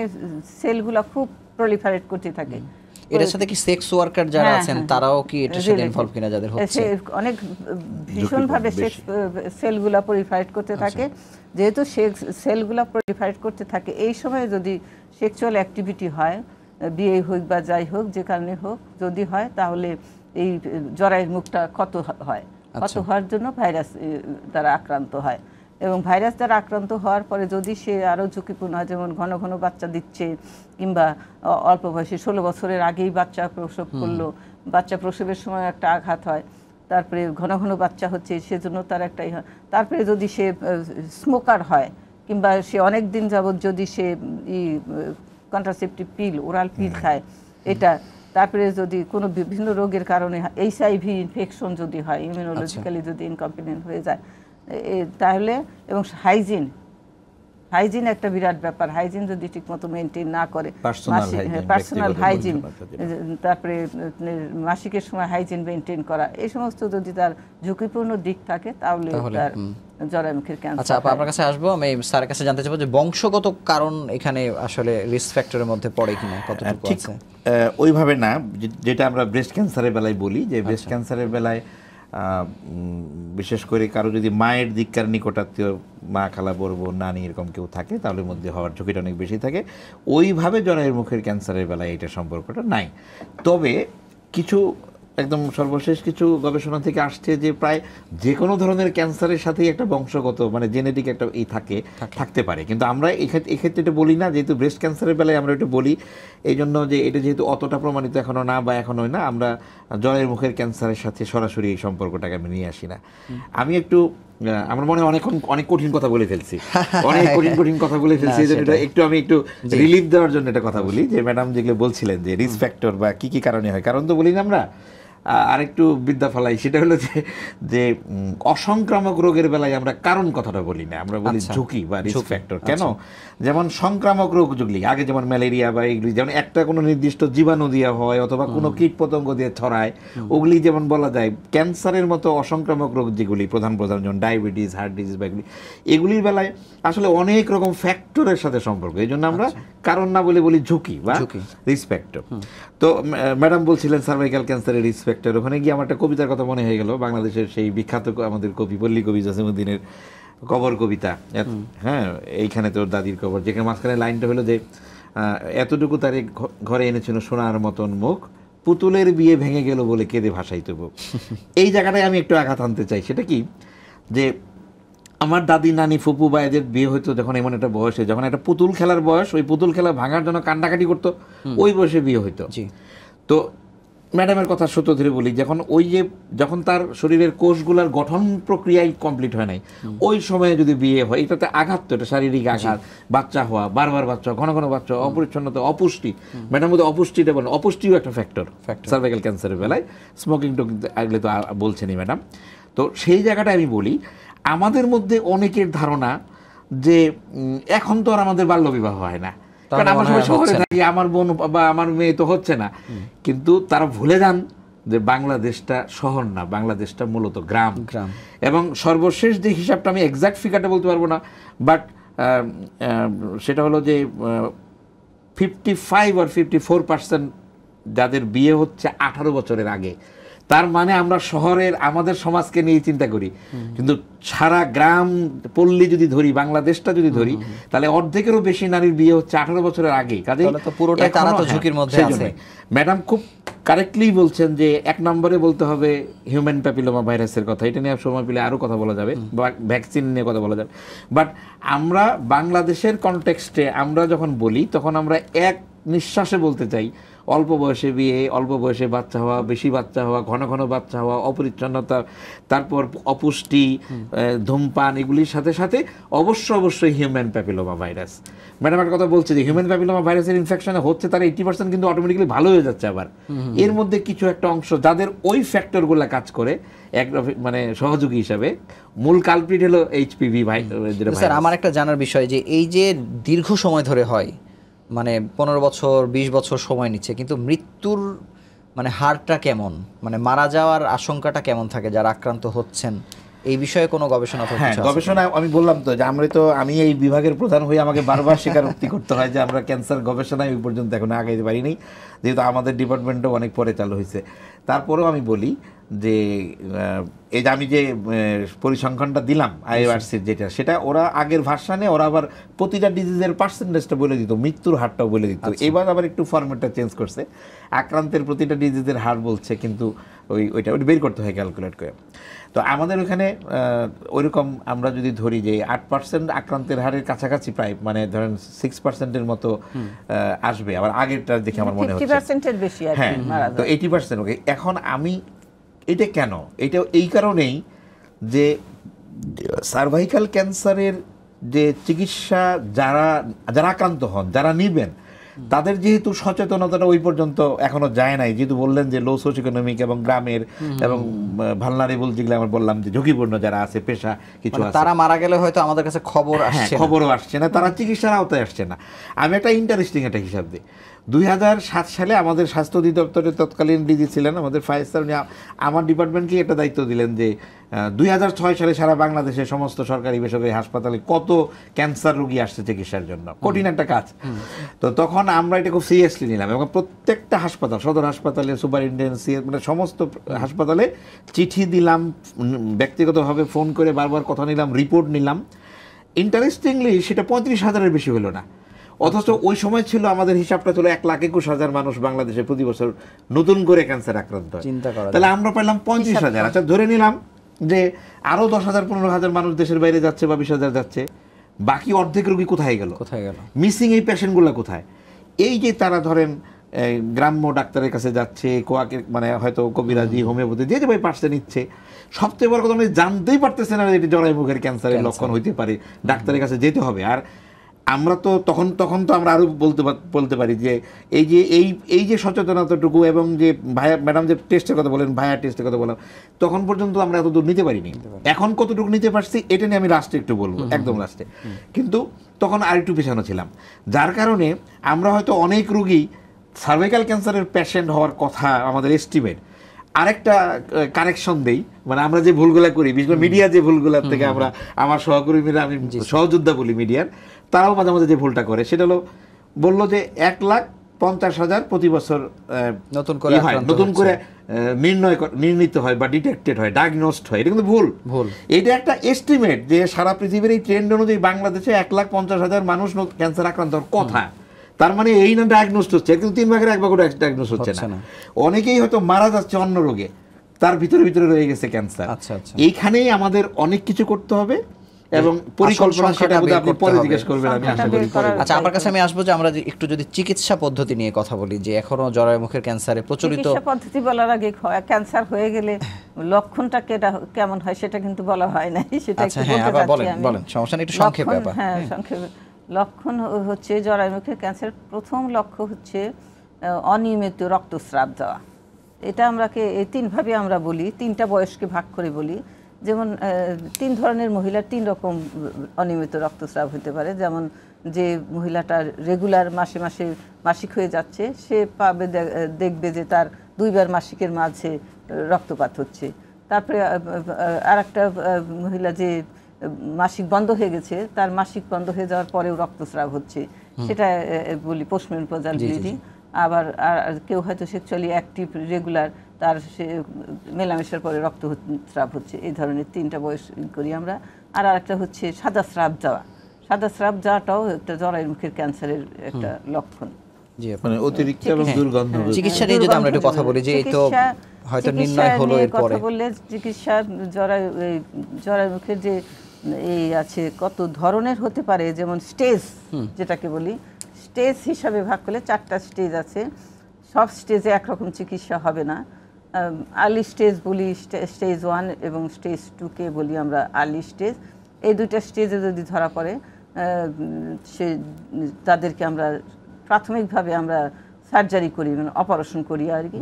সেলগুলো খুব প্রলিফারেট করতে থাকে। এটার সাথে কি সেক্স ওয়ার্কার যারা আছেন তারাও কি এটার সাথে ইনভলভ কিনা, যাদের হচ্ছে? অনেক ভীষণভাবে সেলগুলো প্রলিফারেট করতে থাকে। যেহেতু সেলগুলো প্রলিফারেট করতে থাকে, এই সময় যদি সেক্সুয়াল অ্যাক্টিভিটি হয়, বিয়ে হোক বা যাই হোক, যে কারণে হোক যদি হয়, তাহলে এই জরায়ুর মুখটা ক্ষত হয়। ক্ষত হওয়ার জন্য ভাইরাস দ্বারা আক্রান্ত হয়, এবং ভাইরাস দ্বারা আক্রান্ত হওয়ার পরে যদি সে আরও ঝুঁকিপূর্ণ হয়, যেমন ঘন ঘন বাচ্চা দিচ্ছে, কিংবা অল্প বয়সে 16 বছরের আগেই বাচ্চা প্রসব করলো, বাচ্চা প্রসবের সময় একটা আঘাত হয়, তারপরে ঘন ঘন বাচ্চা হচ্ছে, সেজন্য তার একটা তারপরে যদি সে স্মোকার হয়, কিংবা সে অনেক দিন যাবৎ যদি সে কন্ট্রাসেপটিভ পিল, ওরাল পিল খায়, এটা তারপরে যদি কোনো বিভিন্ন রোগের কারণে HIV ইনফেকশন যদি হয়, ইমিউনোলজিক্যালি যদি ইনকম্পিটেন্ট হয়ে যায়, তাহলে, এবং হাইজিন একটা বিরাট ব্যাপার। হাইজিন যদি ঠিকমতো মেনটেন না করে, পার্সোনাল হাইজিন, তারপরে মাসিকের সময় হাইজিন মেনটেন করা, এই সমস্ত যদি তার ঝুঁকিপূর্ণ দিক থাকে, তাহলে তার জরায়ুমুখের ক্যান্সার। আচ্ছা, আপনার কাছে আসবো, আমি স্যারের কাছে জানতে চাইবো যে বংশগত কারণ এখানে আসলে রিস্ক ফ্যাক্টরের মধ্যে পড়ে কিনা, কতটুকু আছে? ওইভাবে না, যেটা আমরা ব্রেস্ট ক্যান্সারের বেলায় বলি, যে ব্রেস্ট ক্যান্সারের বেলায় বিশেষ করে কারো যদি মায়ের দিককার নিকটাত্মীয়, মা, খালা, বড় বোন, নানি এরকম কেউ থাকে, তাহলে মধ্যে হওয়ার ঝুঁকিটা অনেক বেশি থাকে। ওইভাবে জরায়ুর মুখের ক্যান্সারের বেলায় এটা সম্পর্কটা নাই। তবে কিছু একদম সর্বশেষ কিছু গবেষণা থেকে আসছে যে প্রায় যে কোনো ধরনের ক্যান্সারের সাথেই একটা বংশগত, মানে জেনেটিক একটা থাকতে পারে। কিন্তু আমরা এক্ষেত্রে এটা বলি না, যেহেতু ব্রেস্ট ক্যান্সারের বেলায় আমরা এটা বলি এই জন্য যে এটা যেহেতু অতটা প্রমাণিত এখনো না, বা এখনোই না, আমরা জরায়ুর মুখের ক্যান্সারের সাথে সরাসরি এই সম্পর্কটাকে আমি নিয়ে আসি না। আমি একটু, আমার মনে অনেক কঠিন কথা বলে ফেলছি, অনেক কঠিন কথা বলে ফেলছি, একটু আমি একটু রিলিফ দেওয়ার জন্য একটা কথা বলি, যে ম্যাডাম যেগুলো বলছিলেন যে রিস্ক ফ্যাক্টর বা কি কারণে হয়, কারণ তো বলি না আমরা, আরেকটু বিদ্যা ফেলাই, সেটা হলো যে অসংক্রামক রোগের বেলায় আমরা কারণ কথাটা বলি না, আমরা বলি ঝুঁকি বা রিস্ক ফ্যাক্টর। কেন? যেমন সংক্রামক রোগ যেগুলি আগে, যেমন ম্যালেরিয়া বা এগুলি, যেমন একটা কোনো নির্দিষ্ট জীবাণু দিয়ে হয় অথবা কোনো কীট পতঙ্গ দিয়ে ছড়ায়, ওগুলি যেমন বলা যায়। ক্যান্সারের মতো অসংক্রামক রোগ যেগুলি প্রধান যেমন ডায়াবেটিস, হার্ট ডিজিজ বা এগুলির বেলায় আসলে অনেক রকম ফ্যাক্টরের সাথে সম্পর্ক, এই জন্য আমরা কারণ না বলে বলি ঝুঁকি বা রিস্ক ফ্যাক্টর। তো ম্যাডাম বলছিলেন সার্ভাইকাল ক্যান্সারের রিস্ক ফ্যাক্টর, ওখানে গিয়ে আমার একটা কবিতার কথা মনে হয়ে গেল, বাংলাদেশের সেই বিখ্যাত আমাদের কবি, পল্লী কবি জসিমউদ্দিনের কবর কবিতা। হ্যাঁ, এইখানে তোর দাদির কবর, যেখানে মাঝখানে লাইনটা হলো যে এতটুকু তারে ঘরে এনেছিল সোনার মতন মুখ, পুতুলের বিয়ে ভেঙে গেল বলে কেঁদে ভাসাইতে বুক। এই জায়গাটায় আমি একটু আঘাত আনতে চাই। সেটা কি, যে আমার দাদি, নানি, ফুপু বা এদের বিয়ে হইতো যখন এমন একটা বয়সে, যখন একটা পুতুল খেলার বয়স, ওই পুতুল খেলা ভাঙার জন্য কান্নাকাটি করতো, ওই বয়সে বিয়ে হইতো। তো ম্যাডামের কথা সত্য ধরে বলি, যখন তার শরীরের কোষগুলার গঠন প্রক্রিয়ায় কমপ্লিট হয় নাই, ওই সময়ে যদি বিয়ে হয়, এটাতে আঘাত, তো এটা শারীরিক আঘাত, বাচ্চা হওয়া, বারবার বাচ্চা, ঘন ঘন বাচ্চা, অপরিচ্ছন্নতা, অপুষ্টি। ম্যাডাম বলতে অপুষ্টিটা বলেন, অপুষ্টিও একটা ফ্যাক্টর সার্ভাইকাল ক্যান্সারের বেলায়। স্মোকিং টোকিং আগলে তো বলছেনই ম্যাডাম। তো সেই জায়গাটা আমি বলি, আমাদের মধ্যে অনেকের ধারণা যে এখন তো আর আমাদের বাল্যবিবাহ হয় না, কারণ আমরা সবাই শহরে থাকি, আমার বোন বা আমার মেয়ে তো হচ্ছে না। কিন্তু তারা ভুলে যান যে বাংলাদেশটা শহর না, বাংলাদেশটা মূলত গ্রাম। এবং সর্বশেষ যে হিসাবটা, আমি এক্সাক্ট ফিগারটা বলতে পারবো না, বাট সেটা হলো যে 55 or 54% যাদের বিয়ে হচ্ছে 18 বছরের আগে। তার মানে আমরা শহরের আমাদের সমাজকে নিয়ে চিন্তা করি, কিন্তু সারা গ্রাম পল্লী যদি ধরি, বাংলাদেশটা যদি ধরি, তাহলে অর্ধেকেরও বেশি নারীর বিয়ে হচ্ছে 18 বছরের আগে। কাজেই পুরোটাই তারা তো ঝুঁকির মধ্যে আছে। ম্যাডাম খুব কারেক্টলি বলছেন যে 1 নম্বরে বলতে হবে হিউম্যান প্যাপিলোমা ভাইরাসের কথা, এটা নিয়ে সময় পেলে আরও কথা বলা যাবে, বা ভ্যাকসিন নিয়ে কথা বলা যাবে। বাট আমরা বাংলাদেশের কনটেক্সটে আমরা যখন বলি, তখন আমরা এক নিঃশ্বাসে বলতে চাই অল্প বয়সে বিয়ে, অল্প বয়সে বাচ্চা হওয়া, বেশি বাচ্চা হওয়া, ঘন ঘন বাচ্চা হওয়া, অপরিচ্ছন্নতা, তারপর অপুষ্টি, ধূমপান, এগুলির সাথে সাথে অবশ্যই হিউম্যান প্যাপিলোমা ভাইরাস। ম্যাডাম একটা কথা বলছে যে হিউম্যান প্যাপিলোমা ভাইরাসের ইনফেকশন হচ্ছে, তার 80% কিন্তু অটোমেটিক্যালি ভালো হয়ে যাচ্ছে। আবার এর মধ্যে কিছু একটা অংশ যাদের ওই ফ্যাক্টরগুলো কাজ করে, মানে সহযোগী হিসাবে, মূল কালপ্রিট হলো HPV ভাইরাস। স্যার, আমার একটা জানার বিষয় যে এই যে দীর্ঘ সময় ধরে হয়, মানে 15 বছর 20 বছর সময় নিচ্ছে, কিন্তু মৃত্যুর মানে হারটা কেমন, মানে মারা যাওয়ার আশঙ্কাটা কেমন থাকে যারা আক্রান্ত হচ্ছেন, এই বিষয়ে কোনো গবেষণা তো হ্যাঁ, কিছু আছে গবেষণা আমি বললাম তো যে আমি এই বিভাগের প্রধান হয়ে আমাকে বারবার স্বীকারোক্তি করতে হয় যে আমরা ক্যান্সার গবেষণায় ওই পর্যন্ত এখন আগাইতে পারিনি, যেহেতু আমাদের ডিপার্টমেন্টও অনেক পরে চালু হয়েছে। তারপরেও আমি বলি যে এই যে আমি যে পরিসংখ্যানটা দিলাম আইআরসির যেটা, সেটা ওরা আগের ভার্সানে ওরা আবার প্রতিটা ডিজিজের পার্সেন্টেজটা বলে দিত, মৃত্যুর হারটাও বলে দিত। এবার আবার একটু ফরম্যাটটা চেঞ্জ করছে, আক্রান্তের প্রতিটা ডিজিজের হার বলছে, কিন্তু ওইটা বের করতে হয় ক্যালকুলেট করে। তো আমাদের ওখানে ওইরকম আমরা যদি ধরি যে 8% আক্রান্তের হারের কাছাকাছি প্রায়, মানে ধরেন 6%-এর মতো আসবে। আবার আগেরটা দেখে আমার মনে হচ্ছে 50%-এর বেশি আর কি হ্যাঁ, মারা তো যায়। 80%। ওকে, এখন এটা কেন, এটা এই কারণেই যে সার্ভাইকাল ক্যান্সারের যে চিকিৎসা যারা আক্রান্ত হন, যারা নিবেন, তাদের যেহেতু সচেতনতাটা ওই পর্যন্ত এখনো যায় নাই, যেহেতু বললেন যে লো সোশিও ইকোনমিক এবং গ্রামের এবং ভালনারেবল, যেগুলো আমরা বললাম যে ঝুঁকিপূর্ণ যারা আছে, পেশা কিছু আছে, তারা মারা গেলে হয়তো আমাদের কাছে খবর হ্যাঁ, আসছে না। খবরও আসছে না, তারা চিকিৎসার আওতায় আসছে না। আমি একটা ইন্টারেস্টিং একটা হিসাব দিই। 2007 সালে আমাদের স্বাস্থ্য অধিদপ্তরের তৎকালীন ডিজি ছিলেন আমাদের ফায়েজ স্যার, উনি আমার ডিপার্টমেন্টকে একটা দায়িত্ব দিলেন যে 2006 সালে সারা বাংলাদেশের সমস্ত সরকারি বেসরকারি হাসপাতালে কত ক্যান্সার রোগী আসছে চিকিৎসার জন্য, কঠিন একটা কাজ। তো তখন আমরা এটা খুব সিরিয়াসলি নিলাম এবং প্রত্যেকটা হাসপাতাল, সদর হাসপাতালে, সুপারিনটেন্ডেন্সি, মানে সমস্ত হাসপাতালে চিঠি দিলাম, ব্যক্তিগতভাবে ফোন করে বারবার কথা নিলাম, রিপোর্ট নিলাম। ইন্টারেস্টিংলি সেটা 35,000-এর বেশি হলো না, অথচ ওই সময় ছিল আমাদের হিসাবটা ছিল 1,21,000 মানুষ বাংলাদেশে প্রতি বছর নতুন করে ক্যান্সার আক্রান্ত হয়। চিন্তা করা তাহলে আমরা পেলাম 35,000। আচ্ছা, ধরে নিলাম যে আরো 10,000-15,000 মানুষ দেশের বাইরে যাচ্ছে বা 20,000 যাচ্ছে, বাকি অর্ধেক রোগী কোথায় গেল? মিসিং এই পেশেন্টগুলো কোথায়? এই যে তারা ধরেন গ্রাম্য ডাক্তারের কাছে যাচ্ছে, মানে হয়তো কবিরাজি, হোমিওপ্যাথি, যে যেভাবে পারছে নিচ্ছে, সবচেয়ে বড় কথা, জানতেই পারতেছে না যে এটি জরায়ু মুখের ক্যান্সারের লক্ষণ হইতে পারে, ডাক্তারের কাছে যেতে হবে। আর আমরা তো তখন তো আমরা আরো বলতে পারি যে এই যে সচেতনতাটুকু এবং যে ভাইয়া ম্যাডাম যে টেস্টের কথা বলেন, ভাইয়া টেস্টের কথা বলেন, তখন পর্যন্ত আমরা এত দূর নিতে পারিনি। এখন কতটুকু নিতে পারছি এটা নিয়ে আমি লাস্টে একটু বলবো, একদম লাস্টে। কিন্তু তখন আর একটু পেছানো ছিলাম, যার কারণে আমরা হয়তো অনেক রোগী সার্ভাইকাল ক্যান্সারের পেশেন্ট হওয়ার কথা আমাদের এস্টিমেট। আরেকটা কারেকশন দেই, মানে আমরা যে ভুলগুলা করি, বিশেষ করে মিডিয়া যে ভুলগুলার থেকে আমরা, আমার সহকর্মীরা, আমি সহযোদ্ধা বলি মিডিয়ার, তারাও মাঝে মাঝে যে ভুলটা করে, সেটা হলো বললো যে 1,50,000 প্রতি বছর নতুন করে নির্ণীত হয় বা ডিটেক্টেড হয়, ডায়াগনোসড হয়। এটা কিন্তু ভুল। এটা একটা এস্টিমেট যে সারা পৃথিবীর এই ট্রেন্ড অনুযায়ী বাংলাদেশে 1,50,000 মানুষ ক্যান্সার আক্রান্ত হওয়ার কথা। তার মানে এই না ডায়াগনোসড হচ্ছে, কিন্তু 3 ভাগের 1 ভাগও ডায়াগনোস হচ্ছে না। অনেকেই হয়তো মারা যাচ্ছে অন্য রোগে, তার ভিতরে রয়ে গেছে ক্যান্সার। এইখানেই আমাদের অনেক কিছু করতে হবে এবং পরিকল্পনা, সেটা আপনি পরে জিজ্ঞেস করবেন, আমি আশা করি। আচ্ছা, আমার কাছে আমি আসবো যে আমরা একটু যদি চিকিৎসা পদ্ধতি নিয়ে কথা বলি, যে এখনো জরায়ু মুখের ক্যান্সারে প্রচলিত চিকিৎসা পদ্ধতি বলার আগে ক্যান্সার হয়ে গেলে লক্ষণটা কেমন হয় সেটা কিন্তু বলা হয় না, সেটা একটু বলতে চাচ্ছি। বলেন, সমস্যা নেই, একটু সংক্ষেপে ব্যাপার। হ্যাঁ, সংক্ষেপে। লক্ষণ হচ্ছে জরায়ু মুখের ক্যান্সার প্রথম লক্ষ্য হচ্ছে অনিয়মিত রক্তস্রাব দেওয়া। এটা আমরাকে এই 3 ভাবে আমরা বলি, 3টা বয়সকে ভাগ করে বলি। যেমন 3 ধরনের মহিলার 3 রকম অনিয়মিত রক্তস্রাব হতে পারে। যেমন যে মহিলাটা রেগুলার মাসে মাসে মাসিক হয়ে যাচ্ছে, সে দেখবে যে তার 2 বার মাসিকের মাঝে রক্তপাত হচ্ছে। তারপরে আর একটা মহিলা যে মাসিক বন্ধ হয়ে গেছে, তার মাসিক বন্ধ হয়ে যাওয়ার পরেও রক্তস্রাব হচ্ছে, সেটা বলি পোস্টমেনোপজাল ব্লিডিং। আবার কেউ হয়তো সেক্সুয়ালি অ্যাক্টিভ রেগুলার, তার সে মেলামেশার পরে রক্তস্রাব হচ্ছে। এই ধরনের 3টা বয়স করি আমরা। আর একটা হচ্ছে সাদা স্রাব যাওয়া। সাদা স্রাব যাওয়াটাও একটা জরায়ু মুখের ক্যান্সারের একটা লক্ষণ। মানে অতিরিক্ত এবং দুর্গন্ধ। চিকিৎসা নিয়ে যদি আমরা একটু কথা বলি, যে এই তো হয়তো নির্ণয় হলো, এর পরে কথা বললে চিকিৎসা জরায়ু মুখের যে এই আছে কত ধরনের হতে পারে, যেমন স্টেজ যেটাকে বলি, স্টেজ হিসাবে ভাগ করলে 4টা স্টেজ আছে। সব স্টেজে একরকম চিকিৎসা হবে না। আর্লি স্টেজ বলি, স্টেজ 1 এবং স্টেজ 2কে বলি আমরা আর্লি স্টেজ। এই 2টা স্টেজে যদি ধরা পড়ে, তাদেরকে আমরা প্রাথমিকভাবে আমরা সার্জারি করি, মানে অপারেশন করি আর কি,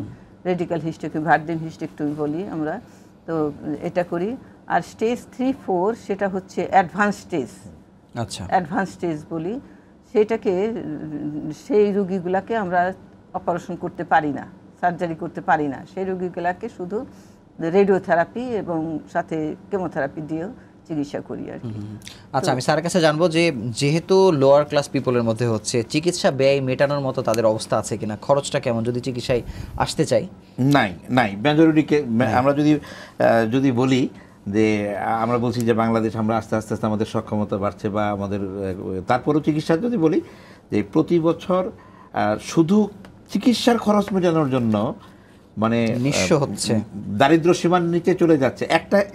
রেডিক্যাল হিস্টেক্টমি, ভার্জিন হিস্টেক্টমি বলি আমরা। তো এটা করি। আর স্টেজ 3, 4 সেটা হচ্ছে অ্যাডভান্স স্টেজ। আচ্ছা, অ্যাডভান্স স্টেজ বলি। সেইটাকে সেই রোগীগুলাকে আমরা অপারেশন করতে পারি না, সার্জারি করতে পারি না। সেই রোগীগুলাকে শুধু রেডিওথেরাপি এবং সাথে কেমোথেরাপি দিয়েও চিকিৎসা করি আর কি। আচ্ছা, আমি স্যারের কাছে জানবো যে যেহেতু লোয়ার ক্লাস পিপলের মধ্যে হচ্ছে, চিকিৎসা ব্যয় মেটানোর মতো তাদের অবস্থা আছে কিনা, খরচটা কেমন যদি চিকিৎসায় আসতে চাই? নাই মেজরিটিকে আমরা যদি বলি যে আমরা বলছি যে বাংলাদেশ আমরা আস্তে আস্তে আমাদের সক্ষমতা বাড়ছে বা আমাদের, তারপরেও চিকিৎসা যদি বলি যে প্রতি বছর শুধু চিকিৎসার খরচ মেটানোর জন্য মানে নিঃস্ব হচ্ছে, দারিদ্র সীমার নিচে চলে যাচ্ছে।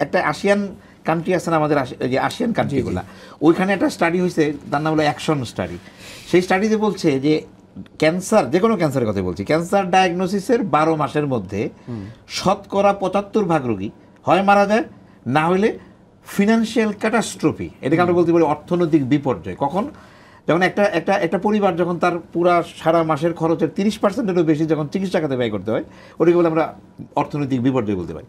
একটা আসিয়ান কান্ট্রি আছে না আমাদের, যে আসিয়ান কান্ট্রিগুলো, ওইখানে একটা স্টাডি হয়েছে, তার নাম হলো অ্যাকশন স্টাডি। সেই স্টাডিতে বলছে যে ক্যান্সার, যে কোনো ক্যান্সারের কথা বলছি, ক্যান্সার ডায়াগনোসিসের 12 মাসের মধ্যে শতকরা 75% রোগী হয় মারা যায়, না হলে ফিনান্সিয়াল ক্যাটাস্ট্রফি, এটাকে আমরা বলতে পারি অর্থনৈতিক বিপর্যয়। কখন? যখন একটা পরিবার যখন তার পুরা সারা মাসের খরচের 30%-এরও বেশি যখন চিকিৎসা খাতে ব্যয় করতে হয়, ওটাকে বলে আমরা অর্থনৈতিক বিপর্যয় বলতে পারি।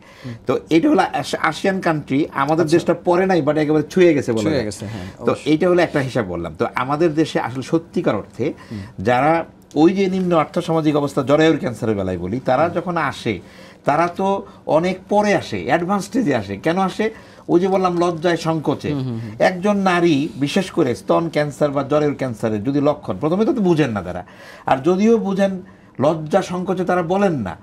তো এইটা হলো আসিয়ান কান্ট্রি, আমাদের দেশটা পরে নাই, বাট একেবারে ছুঁয়ে গেছে বলে। তো এইটা হলো একটা হিসাব বললাম। তো আমাদের দেশে আসলে সত্যিকার অর্থে যারা ওই যে নিম্ন আর্থসামাজিক অবস্থা, জরায়ুর ক্যান্সারের বেলায় বলি, তারা যখন আসে তারা তো অনেক পরে আসে, অ্যাডভান্স স্টেজে আসে। কেন আসে? ওই যে বললাম লজ্জায় সংকোচে। একজন নারী বিশেষ করে স্তন ক্যান্সার বা জরায়ুর ক্যান্সারের যদি লক্ষণ, প্রথমে তো বুঝেন না তারা, আর যদিও বুঝেন লজ্জা সংকোচে তারা বলেন না,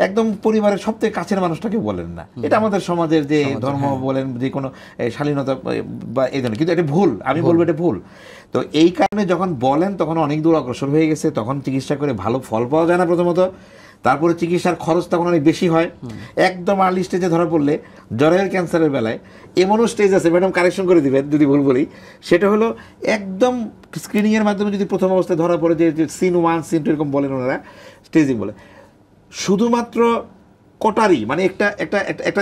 একদম পরিবারের সবথেকে কাছের মানুষটাকে বলেন না। এটা আমাদের সমাজের যে ধর্ম বলেন, যে কোনো শালীনতা বা এই ধরনের, কিন্তু এটা ভুল, আমি বলবো এটা ভুল। তো এই কারণে যখন বলেন তখন অনেক দূর অগ্রসর হয়ে গেছে, তখন চিকিৎসা করে ভালো ফল পাওয়া যায় না প্রথমত, তারপরে চিকিৎসার খরচ তখন অনেক বেশি হয়। একদম আর্লি স্টেজে ধরা পড়লে জরায়ুর ক্যান্সারের বেলায় এমনও স্টেজ আছে, ম্যাডাম কারেকশন করে দিবেন যদি ভুল বলি, সেটা হলো একদম স্ক্রিনিংয়ের মাধ্যমে যদি প্রথম অবস্থায় ধরা পড়ে, যে সিন 1 সিন 2 এরকম বলেন ওনারা, স্টেজিং বলে, শুধুমাত্র কটারি মানে একটা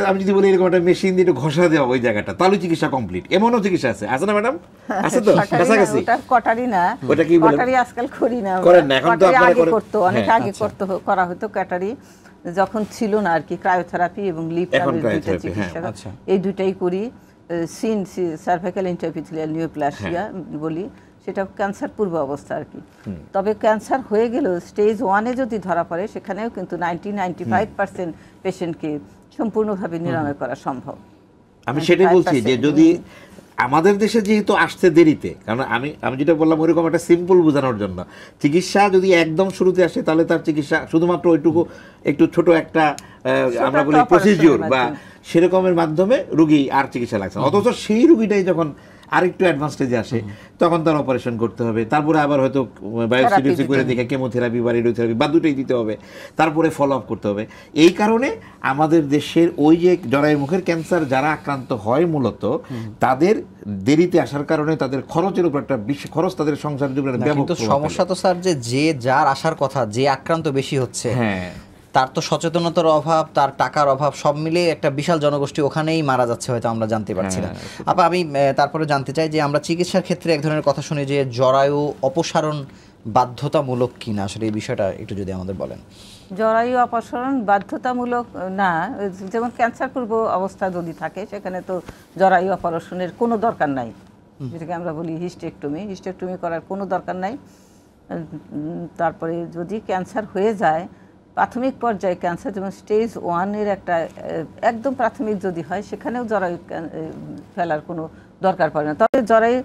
আমি যদি বলি এরকম একটা মেশিন দিয়ে একটু ঘষা দেওয়া ওই জায়গাটা, তাহলে চিকিৎসা কমপ্লিট। এমনও চিকিৎসা আছে না ম্যাডাম? আছে তো, কাছাকাছি। ওটা কটারি না, ওটা কি বলেন? কটারি আজকাল করি না, করেন না, এখন তো আপনারা আগে করেন। করতে, অনেক আগে করতে করা হতো কটারি, যখন ছিল না আর কি, ক্রায়োথেরাপি এবং লিপ চিকিৎসা, এই দুইটাই করি। সিন সার্ভাইকাল ইন্টারএপিথেলিয়াল নিউপ্লাসিয়া বলি, সেটা ক্যান্সার পূর্ব অবস্থা আর কি। তবে ক্যান্সার হয়ে গেলেও স্টেজ 1-এ যদি ধরা পড়ে, সেখানেও কিন্তু 90-95% পেশেন্টকে সম্পূর্ণভাবে নিরাময় করা সম্ভব। আমি সেটাই বলছি যে যদি আমাদের দেশে যেহেতু আসছে দেরিতে, কারণ আমি যেটা বললাম ওইরকম একটা সিম্পল বোঝানোর জন্য, চিকিৎসা যদি একদম শুরুতে আসে তাহলে তার চিকিৎসা শুধুমাত্র ওইটুকু একটু ছোট একটা আমরা বলি প্রসিডিওর বা সেরকমের মাধ্যমে রুগী আর চিকিৎসা লাগছে, অথচ সেই রুগীটাই যখন আরেকটু অ্যাডভান্স স্টেজে আসে তখন তার অপারেশন করতে হবে, তারপরে আবার হয়তো বায়োপসি করে দেখে কেমোথেরাপি বা রেডিওথেরাপি বা দুটোই দিতে হবে, তারপরে ফলো আপ করতে হবে। এই কারণে আমাদের দেশের ওই যে জরায়ু মুখের ক্যান্সার যারা আক্রান্ত হয় মূলত তাদের দেরিতে আসার কারণে তাদের খরচের উপর একটা বেশি খরচ, তাদের সংসারের উপর ব্যাপক। কিন্তু সমস্যা তো স্যার যে যার আসার কথা, যে আক্রান্ত বেশি হচ্ছে, হ্যাঁ, তার তো সচেতনতার অভাব, তার টাকার অভাব, সব মিলে একটা বিশাল জনগোষ্ঠী ওখানেই মারা যাচ্ছে, হয়তো আমরা জানতে পারছি না। আপা, আমি তারপরে জানতে চাই যে আমরা চিকিৎসার ক্ষেত্রে এক ধরনের কথা শুনি যে জরায়ু অপসারণ বাধ্যতামূলক কিনা, আসলে এই বিষয়টা একটু যদি আমাদের বলেন। জরায়ু অপসারণ বাধ্যতামূলক না, যেমন ক্যান্সার পূর্ব অবস্থা যদি থাকে সেখানে তো জরায়ু অপারেশনের কোনো দরকার নাই, যেটাকে আমরা বলি হিস্টেক্টমি করার কোনো দরকার নাই। তারপরে যদি ক্যান্সার হয়ে যায় প্রাথমিক পর্যায়ে, ক্যান্সার যেমন স্টেজ 1-এর একটা একদম প্রাথমিক যদি হয়, সেখানেও জরায়ু ফেলার কোনো দরকার পড়ে না। তবে জরায়ু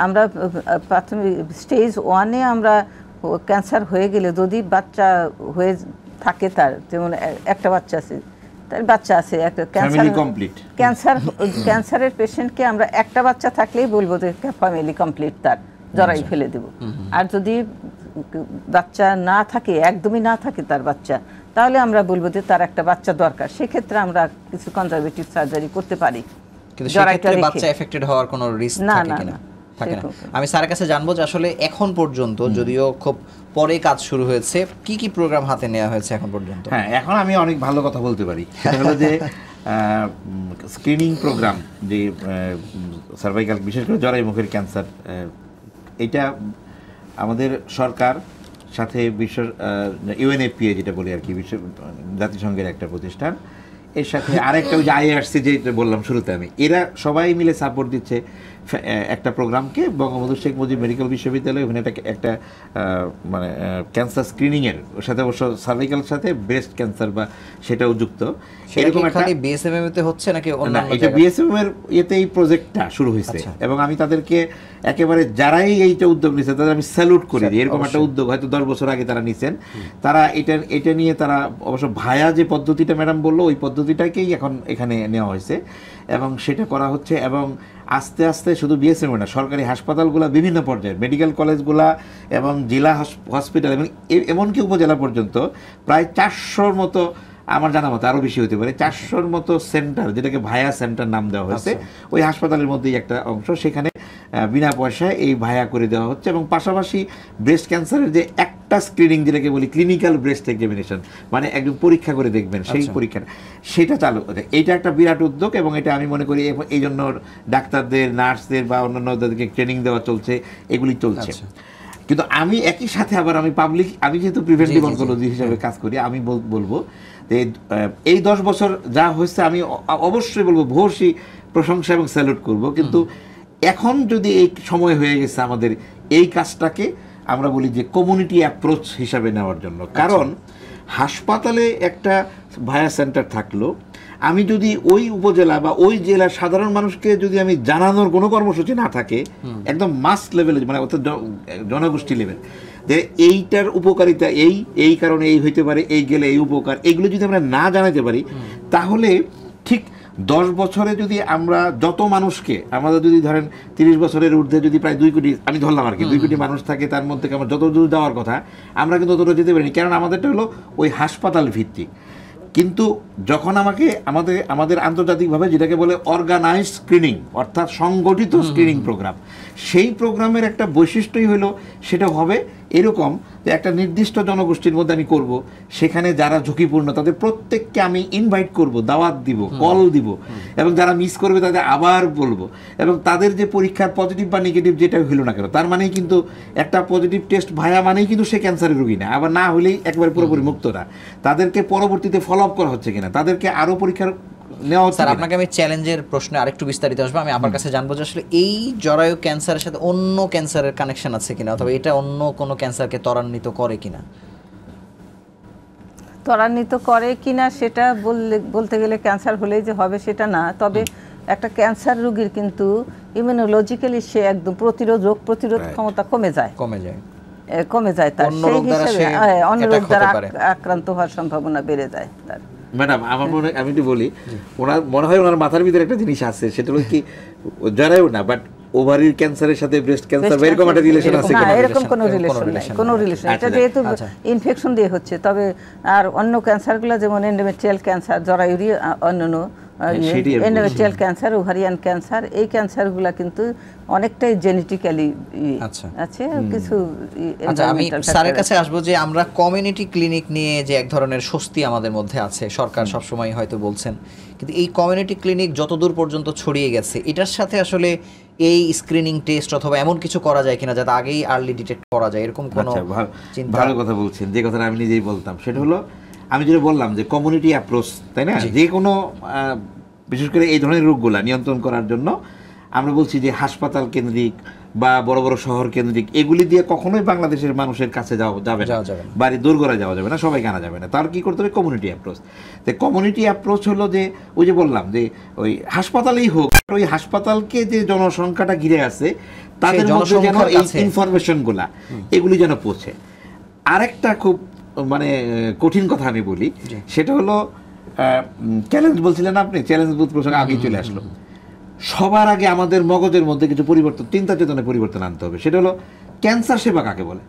আমরা প্রাথমিক স্টেজ 1-এ আমরা ক্যান্সার হয়ে গেলে যদি বাচ্চা হয়ে থাকে, তার যেমন একটা বাচ্চা আছে, তার বাচ্চা আছে, একটা ক্যান্সারের পেশেন্টকে আমরা একটা বাচ্চা থাকলেই বলবো যে ফ্যামিলি কমপ্লিট, তার জরায়ু ফেলে দেব। আর যদি বাচ্চা না থাকে, একদমই না থাকে তার বাচ্চা, তাহলে আমরা বলবো যে তার একটা বাচ্চা দরকার, সেক্ষেত্রে আমরা কিছু কনজারভেটিভ সার্জারি করতে পারি। কিন্তু সেক্ষেত্রে বাচ্চা এফেক্টেড হওয়ার কোনো রিস্ক থাকে কিনা? থাকে না। আমি স্যারের কাছে জানবো যে আসলে এখন পর্যন্ত, যদিও খুব পরে কাজ শুরু হয়েছে, কি কি প্রোগ্রাম হাতে নেওয়া হয়েছে এখন পর্যন্ত? হ্যাঁ, এখন আমি অনেক ভালো কথা বলতে পারি, সেটা হলো যে স্ক্রিনিং প্রোগ্রাম, যে সার্ভাইকাল বিশেষ করে জরায়ু মুখের ক্যান্সার, এটা আমাদের সরকার সাথে বিশ্ব UNFPA যেটা বলি আর কি, বিশ্ব জাতিসংঘের একটা প্রতিষ্ঠান, এর সাথে আরেকটা ওই যে IARC যেটা বললাম শুরুতে আমি, এরা সবাই মিলে সাপোর্ট দিচ্ছে। একটা প্রোগ্রামকে বঙ্গবন্ধু শেখ মুজিব মেডিকেল বিশ্ববিদ্যালয় ওখানে একটা মানে ক্যান্সার স্ক্রিনিংয়ের সাথে অবশ্য সার্ভাইকালের সাথে ব্রেস্ট ক্যান্সার বা সেটাও যুক্ত। এরকম খালি বিএসএমএম তে হচ্ছে নাকি অন্যান্য এটা বিএসএম এর এতে এই প্রজেক্টটা শুরু হয়েছে এবং আমি তাদেরকে একেবারে যারাই এইটা উদ্যোগ নিয়েছে তাদের আমি স্যালুট করি যে এরকম একটা উদ্যোগ হয়তো 10 বছর আগে তারা নিছেন। তারা এটা নিয়ে তারা অবশ্য ভায়া যে পদ্ধতিটা ম্যাডাম বললো ওই পদ্ধতিটাকেই এখন এখানে নেওয়া হয়েছে এবং সেটা করা হচ্ছে এবং আস্তে আস্তে শুধু বিএসএম না সরকারি হাসপাতালগুলো বিভিন্ন পর্যায়ে মেডিকেল কলেজগুলা এবং জেলা হসপিটাল এবং এমনকি উপজেলা পর্যন্ত প্রায় 400-র মতো আমার জানা মতো আরও বেশি হতে পারে 400-র মতো সেন্টার যেটাকে ভায়া সেন্টার নাম দেওয়া হয়েছে ওই হাসপাতালের মধ্যেই একটা অংশ সেখানে বিনা পয়সায় এই ভায়া করে দেওয়া হচ্ছে এবং পাশাপাশি ব্রেস্ট ক্যান্সারের যে একটা স্ক্রিনিং যেটাকে বলি ক্লিনিক্যাল ব্রেস্ট এক্সামিনেশন মানে একদম পরীক্ষা করে দেখবেন সেই পরীক্ষাটা সেটা চালু এইটা একটা বিরাট উদ্যোগ এবং এটা আমি মনে করি এই জন্য ডাক্তারদের নার্সদের বা অন্যান্যদেরকে ট্রেনিং দেওয়া চলছে এগুলি চলছে। কিন্তু আমি একই সাথে আবার আমি যেহেতু প্রিভেন্টিভ অনকোলজি হিসেবে কাজ করি আমি বলবো এই 10 বছর যা হয়েছে আমি অবশ্যই বলবো ভূয়সী প্রশংসা এবং স্যালুট করব কিন্তু এখন যদি এই সময় হয়ে গেছে আমাদের এই কাজটাকে আমরা বলি যে কমিউনিটি অ্যাপ্রোচ হিসাবে নেওয়ার জন্য কারণ হাসপাতালে একটা ভায়া সেন্টার থাকলো আমি যদি ওই উপজেলা বা ওই জেলার সাধারণ মানুষকে যদি আমি জানানোর কোনো কর্মসূচি না থাকে একদম মাস লেভেলে মানে অর্থাৎ জনগোষ্ঠী লেভেল যে এইটার উপকারিতা এই কারণে এই হইতে পারে এই গেলে এই উপকার এগুলো যদি আমরা না জানাতে পারি তাহলে ঠিক 10 বছরে যদি আমরা যত মানুষকে আমাদের যদি ধরেন 30 বছরের ঊর্ধ্বে যদি প্রায় 2 কোটি আমি ধরলাম আর কি 2 কোটি মানুষ থাকে তার মধ্যে আমার যত দূর যাওয়ার কথা আমরা কিন্তু ততটা যেতে পারিনি কারণ আমাদেরটা হলো ওই হাসপাতাল ভিত্তিক। কিন্তু যখন আমাদের আন্তর্জাতিকভাবে যেটাকে বলে অর্গানাইজড স্ক্রিনিং অর্থাৎ সংগঠিত স্ক্রিনিং প্রোগ্রাম সেই প্রোগ্রামের একটা বৈশিষ্ট্যই হলো সেটা হবে এরকম যে একটা নির্দিষ্ট জনগোষ্ঠীর মধ্যে আমি করব সেখানে যারা ঝুঁকিপূর্ণ তাদের প্রত্যেককে আমি ইনভাইট করব দাওয়াত দিব কল দিব এবং যারা মিস করবে তাদের আবার বলবো এবং তাদের যে পরীক্ষার পজিটিভ বা নেগেটিভ যেটা হলো না কেন তার মানেই কিন্তু একটা পজিটিভ টেস্ট ভায়া মানেই কিন্তু সে ক্যান্সারের রোগী না আবার না হলেই একবারে পুরোপুরি মুক্ত না তাদেরকে পরবর্তীতে ফলো আপ করা হচ্ছে কিনা তাদেরকে আরও পরীক্ষার নেওয়া হচ্ছে। স্যার আপনাকে আমি চ্যালেঞ্জের প্রশ্নে আরেকটু বিস্তারিত আসবো আমি আপনার কাছে জানবো যে আসলে এই জরায়ু ক্যান্সারের সাথে অন্য ক্যান্সারের কানেকশন আছে কিনা অথবা এটা অন্য কোনো ক্যান্সারকে ত্বরান্বিত করে কিনা ত্বরান্বিত করে কিনা সেটা বলতে গেলে ক্যান্সার হলেই যে হবে সেটা না তবে একটা ক্যান্সার রোগীর কিন্তু ইমিউনোলজিক্যালি সে একদম রোগ প্রতিরোধ ক্ষমতা কমে যায় তার সেই হিসেবে অন্য রোগ দ্বারা আক্রান্ত হওয়ার সম্ভাবনা বেড়ে যায় তার। ম্যাডাম আমি একটু বলি ওনার মনে হয় ওনার মাথার ভিতরে একটা জিনিস আছে সেটা হলো কি জরায়ু না বাট ওভারির ক্যান্সারের সাথে ব্রেস্ট ক্যান্সার এরকম একটা রিলেশন আছে না এরকম কোনো রিলেশন এটা যেহেতু ইনফেকশন দিয়ে হচ্ছে তবে আর অন্য ক্যান্সারগুলো যেমন এন্ডোমেট্রিয়াল ক্যান্সার জরায়ুরই অন্যান্য এন্ডোমেট্রিয়াল ক্যান্সার ওভারিয়ান ক্যান্সার এই ক্যান্সারগুলো কিন্তু অনেকটাই জেনেটিক্যালি আছে কিছু। আমি স্যারের কাছে আসবো যে আমরা কমিউনিটি ক্লিনিক নিয়ে যে এক ধরনের স্বস্তি আমাদের মধ্যে আছে সরকার সবসময় হয়তো বলছেন কিন্তু এই কমিউনিটি ক্লিনিক যতদূর পর্যন্ত ছড়িয়ে গেছে এটার সাথে আসলে এই স্ক্রিনিং টেস্ট অথবা এমন কিছু করা যায় কিনা যাতে আগেই আর্লি ডিটেক্ট করা যায় এরকম কোনো চিন্তা? ভালো কথা বলছেন যে কথাটা আমি নিজেই বলতাম সেটা হলো আমি যেটা বললাম যে কমিউনিটি অ্যাপ্রোচ তাই না যে কোনো বিশেষ করে এই ধরনের রোগগুলা নিয়ন্ত্রণ করার জন্য আমরা বলছি যে হাসপাতাল কেন্দ্রিক বা বড় বড় শহর কেন্দ্রিক এগুলি দিয়ে কখনোই বাংলাদেশের মানুষের কাছে যাবে না বাড়ি দোরগোড়া যাওয়া যাবে না সবাইকে আনা যাবে না তার কি করতে হবে কমিউনিটি অ্যাপ্রোচ। তো কমিউনিটি অ্যাপ্রোচ হলো যে ওই যে বললাম যে ওই হাসপাতালেই হোক ওই হাসপাতালকে যে জনসংখ্যাটা ঘিরে আছে তাদের মধ্যে যেন এই ইনফরমেশনগুলা এগুলি যেন পৌঁছে। আরেকটা খুব মানে কঠিন কথা আমি বলি সেটা হলো চ্যালেঞ্জ বলছিলেন আপনি চ্যালেঞ্জ বুথ প্রসঙ্গ আগেই চলে আসলো সবার আগে আমাদের মগজের মধ্যে কিছু পরিবর্তন চিন্তা চেতনায় পরিবর্তন আনতে হবে সেটা হলো ক্যান্সার সেবা কাকে বলে।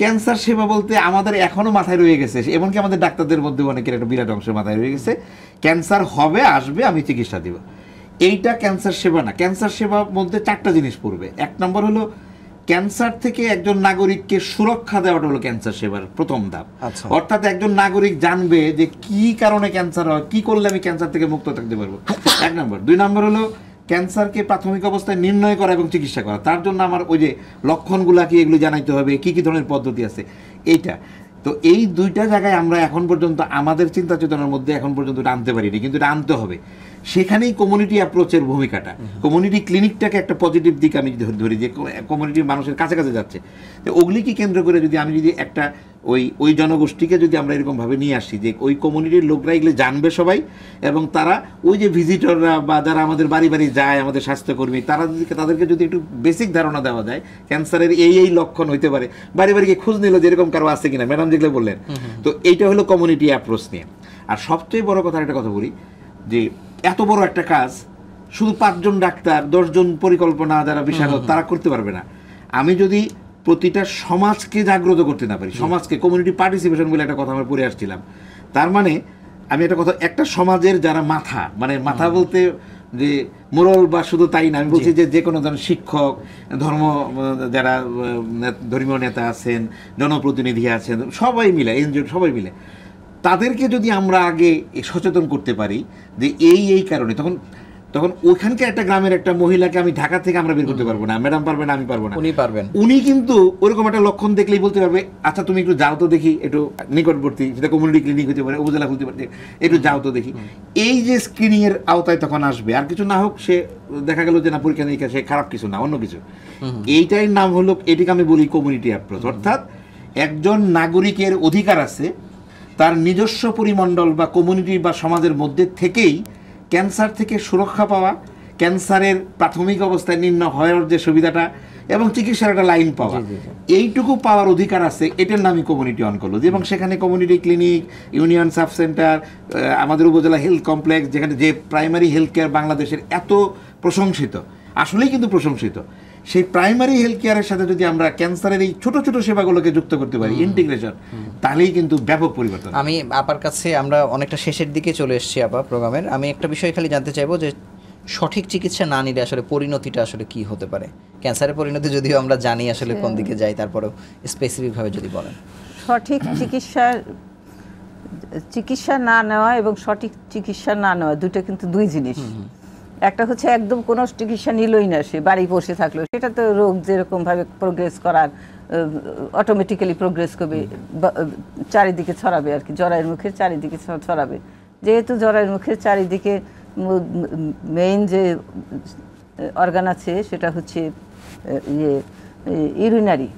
ক্যান্সার সেবা বলতে আমাদের এখনো মাথায় রয়ে গেছে এমনকি আমাদের ডাক্তারদের মধ্যে অনেকের একটা বিরাট অংশের মাথায় রয়ে গেছে ক্যান্সার হবে আসবে আমি চিকিৎসা দিব এইটা ক্যান্সার সেবা না। ক্যান্সার সেবার মধ্যে 4টা জিনিস পড়বে। 1 নম্বর হলো ক্যান্সার থেকে একজন নাগরিককে সুরক্ষা দেওয়াটা হলো ক্যান্সার সেবার প্রথম ধাপ। অর্থাৎ একজন নাগরিক জানবে যে কি কারণে ক্যান্সার হয় কি করলে আমি ক্যান্সার থেকে মুক্ত থাকতে পারবো 1 নম্বর। 2 নম্বর হলো ক্যান্সারকে প্রাথমিক অবস্থায় নির্ণয় করা এবং চিকিৎসা করা তার জন্য আমার ওই যে লক্ষণগুলা কি এগুলো জানাইতে হবে কি কি ধরনের পদ্ধতি আছে এইটা। তো এই 2টা জায়গায় আমরা এখন পর্যন্ত আমাদের চিন্তা চেতনার মধ্যে এখন পর্যন্ত এটা আনতে পারিনি কিন্তু এটা আনতে হবে। সেখানেই কমিউনিটি অ্যাপ্রোচের ভূমিকাটা, কমিউনিটি ক্লিনিকটাকে একটা পজিটিভ দিক আমি ধরি যে কমিউনিটির মানুষের কাছে কাছে যাচ্ছে। তো ওগুলিকে কেন্দ্র করে যদি আমি যদি একটা ওই জনগোষ্ঠীকে যদি আমরা এরকমভাবে নিয়ে আসি যে ওই কমিউনিটির লোকরা এগুলো জানবে সবাই, এবং তারা ওই যে ভিজিটররা বা যারা আমাদের বাড়ি বাড়ি যায়, আমাদের স্বাস্থ্যকর্মী, তারা যদি তাদেরকে যদি একটু বেসিক ধারণা দেওয়া যায় ক্যান্সারের এই লক্ষণ হইতে পারে, বাড়ি বাড়ি গিয়ে খোঁজ নিল যে এরকম কারো আছে কিনা, ম্যাডাম যেগুলো বললেন। তো এইটা হলো কমিউনিটি অ্যাপ্রোচ নিয়ে। আর সবচেয়ে বড় কথা একটা কথা বলি যে এত বড় একটা কাজ শুধু 5 জন ডাক্তার 10 জন পরিকল্পনা যারা বিশারদ তারা করতে পারবে না। আমি যদি প্রতিটা সমাজকে জাগ্রত করতে না পারি, সমাজকে কমিউনিটি পার্টিসিপেশন বলে একটা কথা আমরা পড়ে আসছিলাম, তার মানে আমি একটা কথা, একটা সমাজের যারা মাথা, মানে মাথা বলতে যে মোরাল বা শুধু তাই না, আমি বলছি যে কোনো ধরনের শিক্ষক, যারা ধর্মীয় নেতা আছেন, জনপ্রতিনিধি আছেন, সবাই মিলে, এনজিও সবাই মিলে তাদেরকে যদি আমরা আগে সচেতন করতে পারি যে এই কারণে, তখন ওইখানকার একটা গ্রামের একটা মহিলাকে আমি ঢাকা থেকে আমরা বের করতে পারবো না, ম্যাডাম পারবে না, আমি পারবো না, উনি পারবেন। উনি কিন্তু ওরকম একটা লক্ষণ দেখলেই বলতে পারবে আচ্ছা তুমি একটু যাও তো দেখি, একটু নিকটবর্তী, সেটা কমিউনিটি ক্লিনিক হতে পারে, উপজেলা হতে পারে, একটু যাও তো দেখি। এই যে স্ক্রিনিং এর আওতায় তখন আসবে, আর কিছু না হোক, সে দেখা গেল যে না পরীক্ষা নিরীক্ষা সে খারাপ কিছু না, অন্য কিছু। এইটাই নাম হলো, এটিকে আমি বলি কমিউনিটি অ্যাপ্রোচ। অর্থাৎ একজন নাগরিকের অধিকার আছে তার নিজস্ব পরিমণ্ডল বা কমিউনিটি বা সমাজের মধ্যে থেকেই ক্যান্সার থেকে সুরক্ষা পাওয়া, ক্যান্সারের প্রাথমিক অবস্থায় নির্ণয় হওয়ার যে সুবিধাটা এবং চিকিৎসার একটা লাইন পাওয়া, এইটুকু পাওয়ার অধিকার আছে। এটার নামই কমিউনিটি অনকোলজি। এবং সেখানে community clinic, union sub centre, আমাদের উপজেলা হেলথ কমপ্লেক্স, যেখানে যে প্রাইমারি হেলথ কেয়ার বাংলাদেশের এত প্রশংসিত, আসলেই কিন্তু প্রশংসিত, সেই প্রাইমারি হেলথ কেয়ারের সাথে যদি আমরা ক্যান্সারের এই ছোট ছোট সেবাগুলোকে যুক্ত করতে পারি, ইন্টিগ্রেশন, তাহলেই কিন্তু ব্যাপক পরিবর্তন। আমি আপার কাছে, আমরা অনেকটা শেষের দিকে চলে এসেছি আপা প্রোগ্রামের, আমি একটা বিষয় খালি জানতে চাইবো যে সঠিক চিকিৎসা না নিলে আসলে পরিণতিটা আসলে কি হতে পারে? ক্যান্সারের পরিণতি যদিও আমরা জানি আসলে কোন দিকে যায়, তারপরেও স্পেসিফিকভাবে যদি বলেন। সঠিক চিকিৎসা না নেওয়া এবং সঠিক চিকিৎসা না নেওয়া দুটো কিন্তু দুই জিনিস। একটা হচ্ছে একদম কোনো চিকিৎসা নিলই না, সে বাড়ি বসে থাকলো, সেটা তো রোগ যেরকমভাবে প্রোগ্রেস করার অটোমেটিক্যালি প্রোগ্রেস করবে, চারিদিকে ছড়াবে আর কি, জরায়ুর মুখের চারিদিকে ছড়াবে। যেহেতু জরায়ুর মুখের চারিদিকে মেইন যে অর্গান আছে সেটা হচ্ছে ইউরিনারি,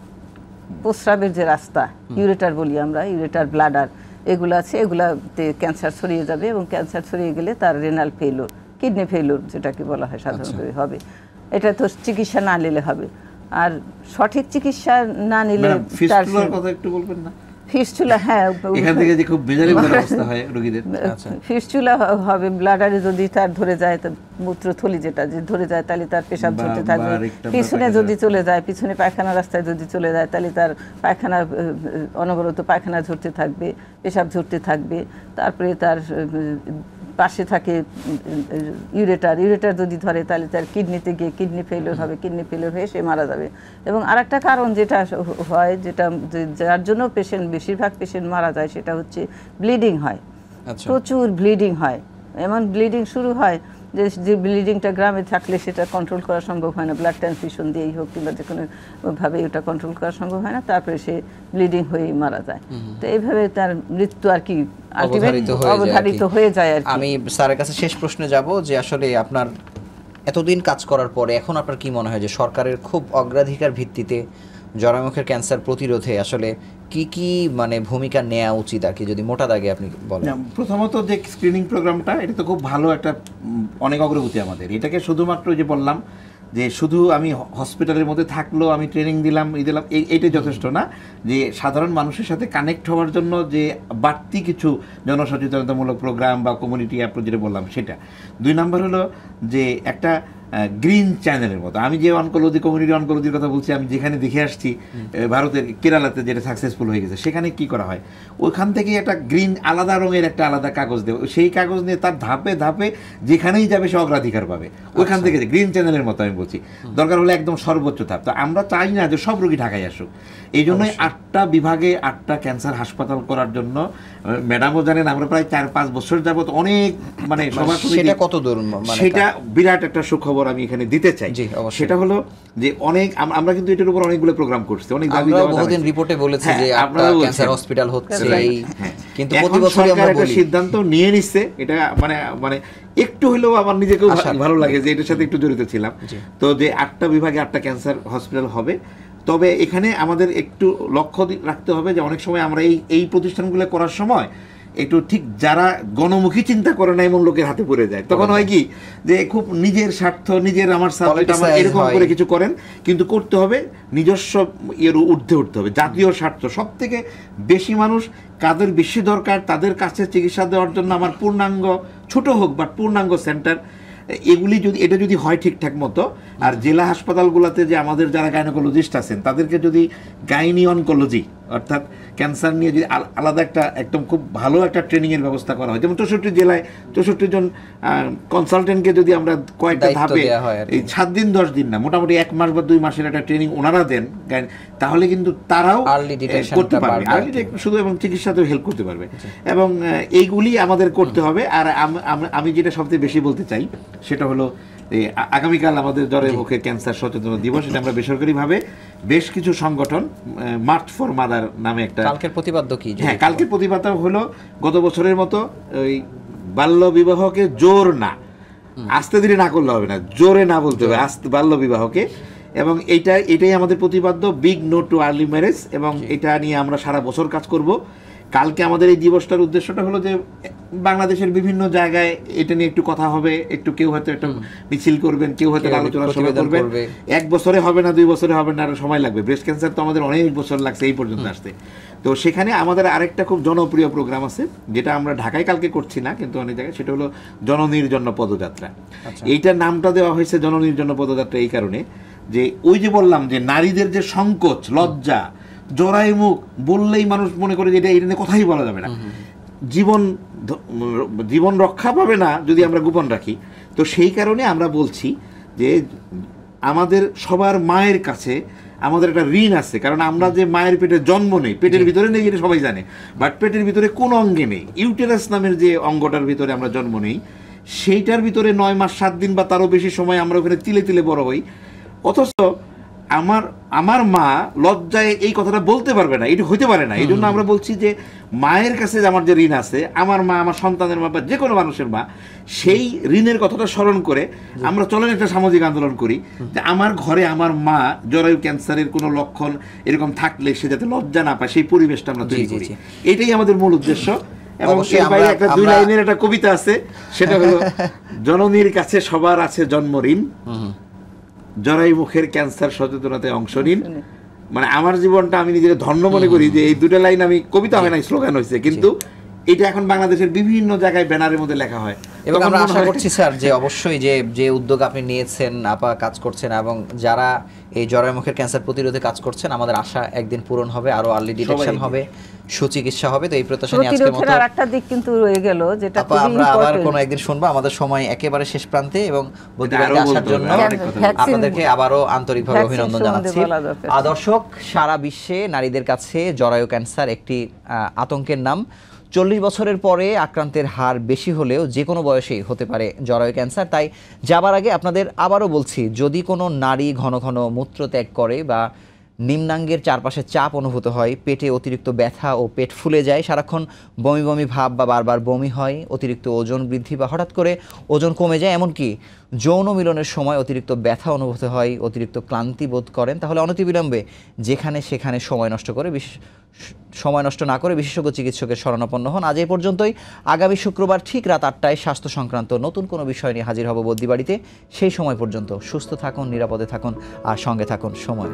প্রস্রাবের যে রাস্তা, ইউরেটার বলি আমরা, ইউরেটার ব্লাডার, এগুলো আছে, এগুলাতে ক্যান্সার ছড়িয়ে যাবে এবং ক্যান্সার ছড়িয়ে গেলে তার রেনাল ফেইলিওর, কিডনি ফেইলিওর যেটাকে বলা হয় সাধারণভাবে হবে। এটা তো চিকিৎসা না নিলে হবে। আর সঠিক চিকিৎসা না নিলে ফিস্টুলার কথা একটু বলবেন না? ফিস্টুলা, হ্যাঁ, এখান থেকে যে খুব বেজারি অবস্থা হয় রোগীদের। ফিস্টুলা হবে, ব্লাডারে যদি তার ধরে যায়, মূত্রথলি যেটা যে ধরে যায়, তাহলে তার পেশাব ঝরতে থাকবে। পিছনে যদি চলে যায়, পিছনে পায়খানা রাস্তায় যদি চলে যায়, তাহলে তার পায়খানা অনবরত পায়খানা ঝরতে থাকবে, পেশাব ঝরতে থাকবে। তারপরে তার পাশে থাকে ইউরেটার যদি ধরে, তাহলে তার কিডনিতে গিয়ে কিডনি ফেলিওর হবে, কিডনি ফেলিওর হয়ে সে মারা যাবে। এবং আরেকটা কারণ যেটা হয়, যেটা যার জন্য বেশিরভাগ পেশেন্ট মারা যায়, সেটা হচ্ছে ব্লিডিং হয়, প্রচুর ব্লিডিং হয়। এমন ব্লিডিং শুরু হয় যে ব্লিডিংটা গ্রামে থাকলে সেটা কন্ট্রোল করা সম্ভব হয় না, ব্লাড ট্রান্সফিউশন দিয়েই হোক কিংবা যে কোনোভাবে ওটা কন্ট্রোল করা সম্ভব হয় না, তারপরে সে ব্লিডিং হয়েই মারা যায়। তো এইভাবে তার মৃত্যু আর কি অবধারিত হয়ে যায় আর কি। আমি স্যারের কাছে শেষ প্রশ্নে যাব যে আসলে আপনার এতদিন কাজ করার পরে এখন আপনার কি মনে হয় যে সরকারের খুব অগ্রাধিকার ভিত্তিতে জরায়ুমুখের ক্যান্সার প্রতিরোধে আসলে কি কি মানে ভূমিকা নেওয়া উচিত আর কি, যদি মোটা দাগে আপনি বলেন? প্রথমত যে স্ক্রিনিং প্রোগ্রামটা, এটা তো খুব ভালো একটা, অনেক অগ্রগতি আমাদের। এটাকে শুধুমাত্র যে বললাম যে শুধু আমি হসপিটালের মধ্যে থাকলেও আমি ট্রেনিং দিলাম এইটাই যথেষ্ট না, যে সাধারণ মানুষের সাথে কানেক্ট হওয়ার জন্য যে বাড়তি কিছু জনসচেতনতামূলক প্রোগ্রাম বা কমিউনিটি অ্যাপ্রোচ যেটা বললাম সেটা। 2 নম্বর হলো যে একটা গ্রিন চ্যানেলের মতো, আমি যে অনকোলজি কমিউনিটি অনকোলজির কথা বলছি, আমি যেখানে দেখে আসছি ভারতের কেরালাতে যেটা সাকসেসফুল হয়ে গেছে, সেখানে কি করা হয়, ওইখান থেকে একটা গ্রিন আলাদা রঙের একটা আলাদা কাগজ দেবে, সেই কাগজ নিয়ে তার ধাপে ধাপে যেখানেই যাবে সে অগ্রাধিকার পাবে। ওইখান থেকে গ্রিন চ্যানেলের মতো আমি বলছি, দরকার হলে একদম সর্বোচ্চ ধাপ। তো আমরা চাই না যে সব রোগী ঢাকায় আসুক, এই জন্যই 8টা বিভাগে 8টা ক্যান্সার হাসপাতাল করার জন্য, ম্যাডামও জানেন আমরা প্রায় 4-5 বছর যাবত অনেক মানে সবার, সেটা কত দূর, সেটা বিরাট একটা সুখবর খবর আমি এখানে দিতে চাই, জি, অবশ্যই। সেটা হলো যে অনেক আমরা কিন্তু এটার উপর অনেকগুলো প্রোগ্রাম করছি, অনেক দাবি আমরা দেওয়া বহুদিন জানাইছি। রিপোর্টে বলেছি হ্যাঁ, যে আপনারাও একটা বলছেন। ক্যান্সার হসপিটাল হচ্ছে, হ্যাঁ। কিন্তু এখন প্রতি বছরই সরকার আমরা একটা বলি সিদ্ধান্ত নিয়ে নিচ্ছে, এটা মানে মানে একটু হলেও আমার নিজেকেও ভালো লাগে যে এটার সাথে একটু জড়িত ছিলাম। তো যে 8টা বিভাগে 8টা ক্যান্সার হসপিটাল হবে, তবে এখানে আমাদের একটু লক্ষ্য রাখতে হবে যে অনেক সময় আমরা এই প্রতিষ্ঠানগুলো করার সময় একটু ঠিক যারা গণমুখী চিন্তা করে না এমন লোকের হাতে পড়ে যায়, তখন হয় কি যে খুব নিজের স্বার্থ, নিজের আমার সাবজেক্ট আমার এরকম করে কিছু করেন, কিন্তু করতে হবে নিজস্ব এর ঊর্ধ্বে উঠতে হবে, জাতীয় স্বার্থ। সব থেকে বেশি মানুষ কাদের বেশি দরকার, তাদের কাছে চিকিৎসা দেওয়ার জন্য আমার পূর্ণাঙ্গ, ছোট হোক বাট পূর্ণাঙ্গ সেন্টার, এগুলি যদি এটা যদি হয় ঠিকঠাক মতো, আর জেলা হাসপাতালগুলোতে যে আমাদের যারা গাইনোকোলজিস্ট আছেন তাদেরকে যদি গাইনি অনকোলজি অর্থাৎ ক্যান্সার নিয়ে যদি আলাদা একটা একদম খুব ভালো একটা ট্রেনিংয়ের ব্যবস্থা করা হয়, যেমন 64 জেলায় 64 জন কনসালটেন্টকে যদি আমরা কয়েকটা ধাপে এই 7 দিন 10 দিন না, মোটামুটি 1 মাস বা 2 মাসের একটা ট্রেনিং ওনারা দেন, তাহলে কিন্তু তারাও করতে পারবে, আর্লি শুধু এবং চিকিৎসাতেও হেল্প করতে পারবে। এবং এইগুলি আমাদের করতে হবে। আর আমি যেটা সবচেয়ে বেশি বলতে চাই সেটা হলো আগামীকাল আমাদের জ্বরের মুখের ক্যান্সার সচেতনতা দিবস, এটা আমরা বেসরকারিভাবে বেশ কিছু সংগঠন, মার্চ ফর মাদার নামে একটা, কালকের প্রতিপাদ্য কি? হ্যাঁ, কালকের প্রতিপাদ্য হলো গত বছরের মতো ওই বাল্য বিবাহকে জোর না, আস্তে ধীরে না করলে হবে না, জোরে না বলতে হবে, আস্তে বাল্য বিবাহকে। এবং এটাই আমাদের প্রতিপাদ্য, big no to early marriage, এবং এটা নিয়ে আমরা সারা বছর কাজ করব। কালকে আমাদের এই দিবসটার উদ্দেশ্যটা হলো যে বাংলাদেশের বিভিন্ন জায়গায় এটা নিয়ে একটু কথা হবে, একটু কেউ হয়তো একটা মিছিল করবেন, কেউ হয়তো আলোচনা সভা করবেন। 1 বছরে হবে না, 2 বছরে হবে না, আরো সময় লাগবে। ব্রেস্ট ক্যান্সার তো আমাদের অনেক বছর লাগছে এই পর্যন্ত আসতে। তো সেখানে আমাদের আরেকটা খুব জনপ্রিয় প্রোগ্রাম আছে, যেটা আমরা ঢাকায় কালকে করছি না, কিন্তু অনেক জায়গায়, সেটা হলো জননীর জন্য পদযাত্রা। এইটার নামটা দেওয়া হয়েছে জননীর জন্য পদযাত্রা এই কারণে যে ওই যে বললাম যে নারীদের যে সংকোচ, লজ্জা, জরাই মুখ বললেই মানুষ মনে করে যে এটা নিয়ে কথাই বলা যাবে না, জীবন রক্ষা পাবে না যদি আমরা গোপন রাখি। তো সেই কারণে আমরা বলছি যে আমাদের সবার মায়ের কাছে আমাদের একটা ঋণ আছে, কারণ আমরা যে মায়ের পেটে জন্ম নেই, পেটের ভিতরে নেই এটা সবাই জানে, বাট পেটের ভিতরে কোন অঙ্গে নেই, ইউটেরাস নামের যে অঙ্গটার ভিতরে আমরা জন্ম নেই, সেইটার ভিতরে 9 মাস 7 দিন বা তারও বেশি সময় আমরা ওখানে তিলে তিলে বড় হই। অথচ আমার মা লজ্জায় এই কথাটা বলতে পারবে না, এটা হইতে পারে না। এই জন্য আমরা বলছি যে মায়ের কাছে আমার যে ঋণ আছে, আমার মা, আমার সন্তানের মা বা যে কোনো মানুষের মা, সেই ঋণের কথাটা স্মরণ করে আমরা চলেন একটা সামাজিক আন্দোলন করি যে আমার ঘরে আমার মা জরায়ু ক্যান্সারের কোনো লক্ষণ এরকম থাকলে সে যাতে লজ্জা না পায়, সেই পরিবেশটা আমরা তৈরি করি। এটাই আমাদের মূল উদ্দেশ্য। এবং এর বাইরে একটা 2 লাইনের একটা কবিতা আছে, সেটা হলো জননীর কাছে সবার আছে জন্ম ঋণ, জরায়ু মুখের ক্যান্সার সচেতনতায় অংশ নিন। মানে আমার জীবনটা আমি নিজেকে ধন্য মনে করি যে এই 2টা লাইন আমি কবিতা হয় না, স্লোগান হয়েছে, কিন্তু এটা এখন বাংলাদেশের বিভিন্ন জায়গায় ব্যানারের মধ্যে লেখা হয়। এবং আমরা আশা করছি স্যার যে অবশ্যই যে উদ্যোগ আপনি নিয়েছেন, আপা কাজ করছেন, এবং যারা এই জরায়ু মুখের ক্যান্সার প্রতিরোধে কাজ করছেন, আমাদের আশা একদিন পূরণ হবে, আরো আর্লি ডিটেকশন হবে, সুচিকিৎসা হবে। তো এই প্রত্যাশা নিয়ে আজকের মতো আরেকটা দিক কিন্তু রয়ে গেল, যেটা খুবই আমরা আবার ইম্পর্টেন্ট। কোনো একদিন শুনবো। আমাদের সময় একেবারে শেষ প্রান্তে, এবং বুদ্ধিবাড়িতে আসার জন্য আপনাদেরকে আবারও আন্তরিকভাবে অভিনন্দন জানাচ্ছি। দর্শক, সারা বিশ্বে নারীদের কাছে জরায়ু ক্যান্সার একটি আতঙ্কের নাম। 40 বছরের পরে আক্রান্তের হার বেশি হলেও যে কোনো বয়সেই হতে পারে জরায়ু ক্যান্সার। তাই যাবার আগে আপনাদের আবারও বলছি, যদি কোনো নারী ঘন ঘন মূত্র ত্যাগ করে বা নিম্নাঙ্গের চারপাশে চাপ অনুভূত হয়, পেটে অতিরিক্ত ব্যথা ও পেট ফুলে যায়, সারাক্ষণ বমি বমি ভাব বা বারবার বমি হয়, অতিরিক্ত ওজন বৃদ্ধি বা হঠাৎ করে ওজন কমে যায়, এমনকি যৌন মিলনের সময় অতিরিক্ত ব্যথা অনুভূত হয়, অতিরিক্ত ক্লান্তি বোধ করেন, তাহলে অনতিবিলম্বে যেখানে সেখানে সময় নষ্ট না করে বিশেষজ্ঞ চিকিৎসকের শরণাপন্ন হন। আজ এই পর্যন্তই। আগামী শুক্রবার ঠিক রাত 8টায় স্বাস্থ্য সংক্রান্ত নতুন কোনো বিষয় নিয়ে হাজির হব বদ্যিবাড়িতে। সেই সময় পর্যন্ত সুস্থ থাকুন, নিরাপদে থাকুন, আর সঙ্গে থাকুন সময়।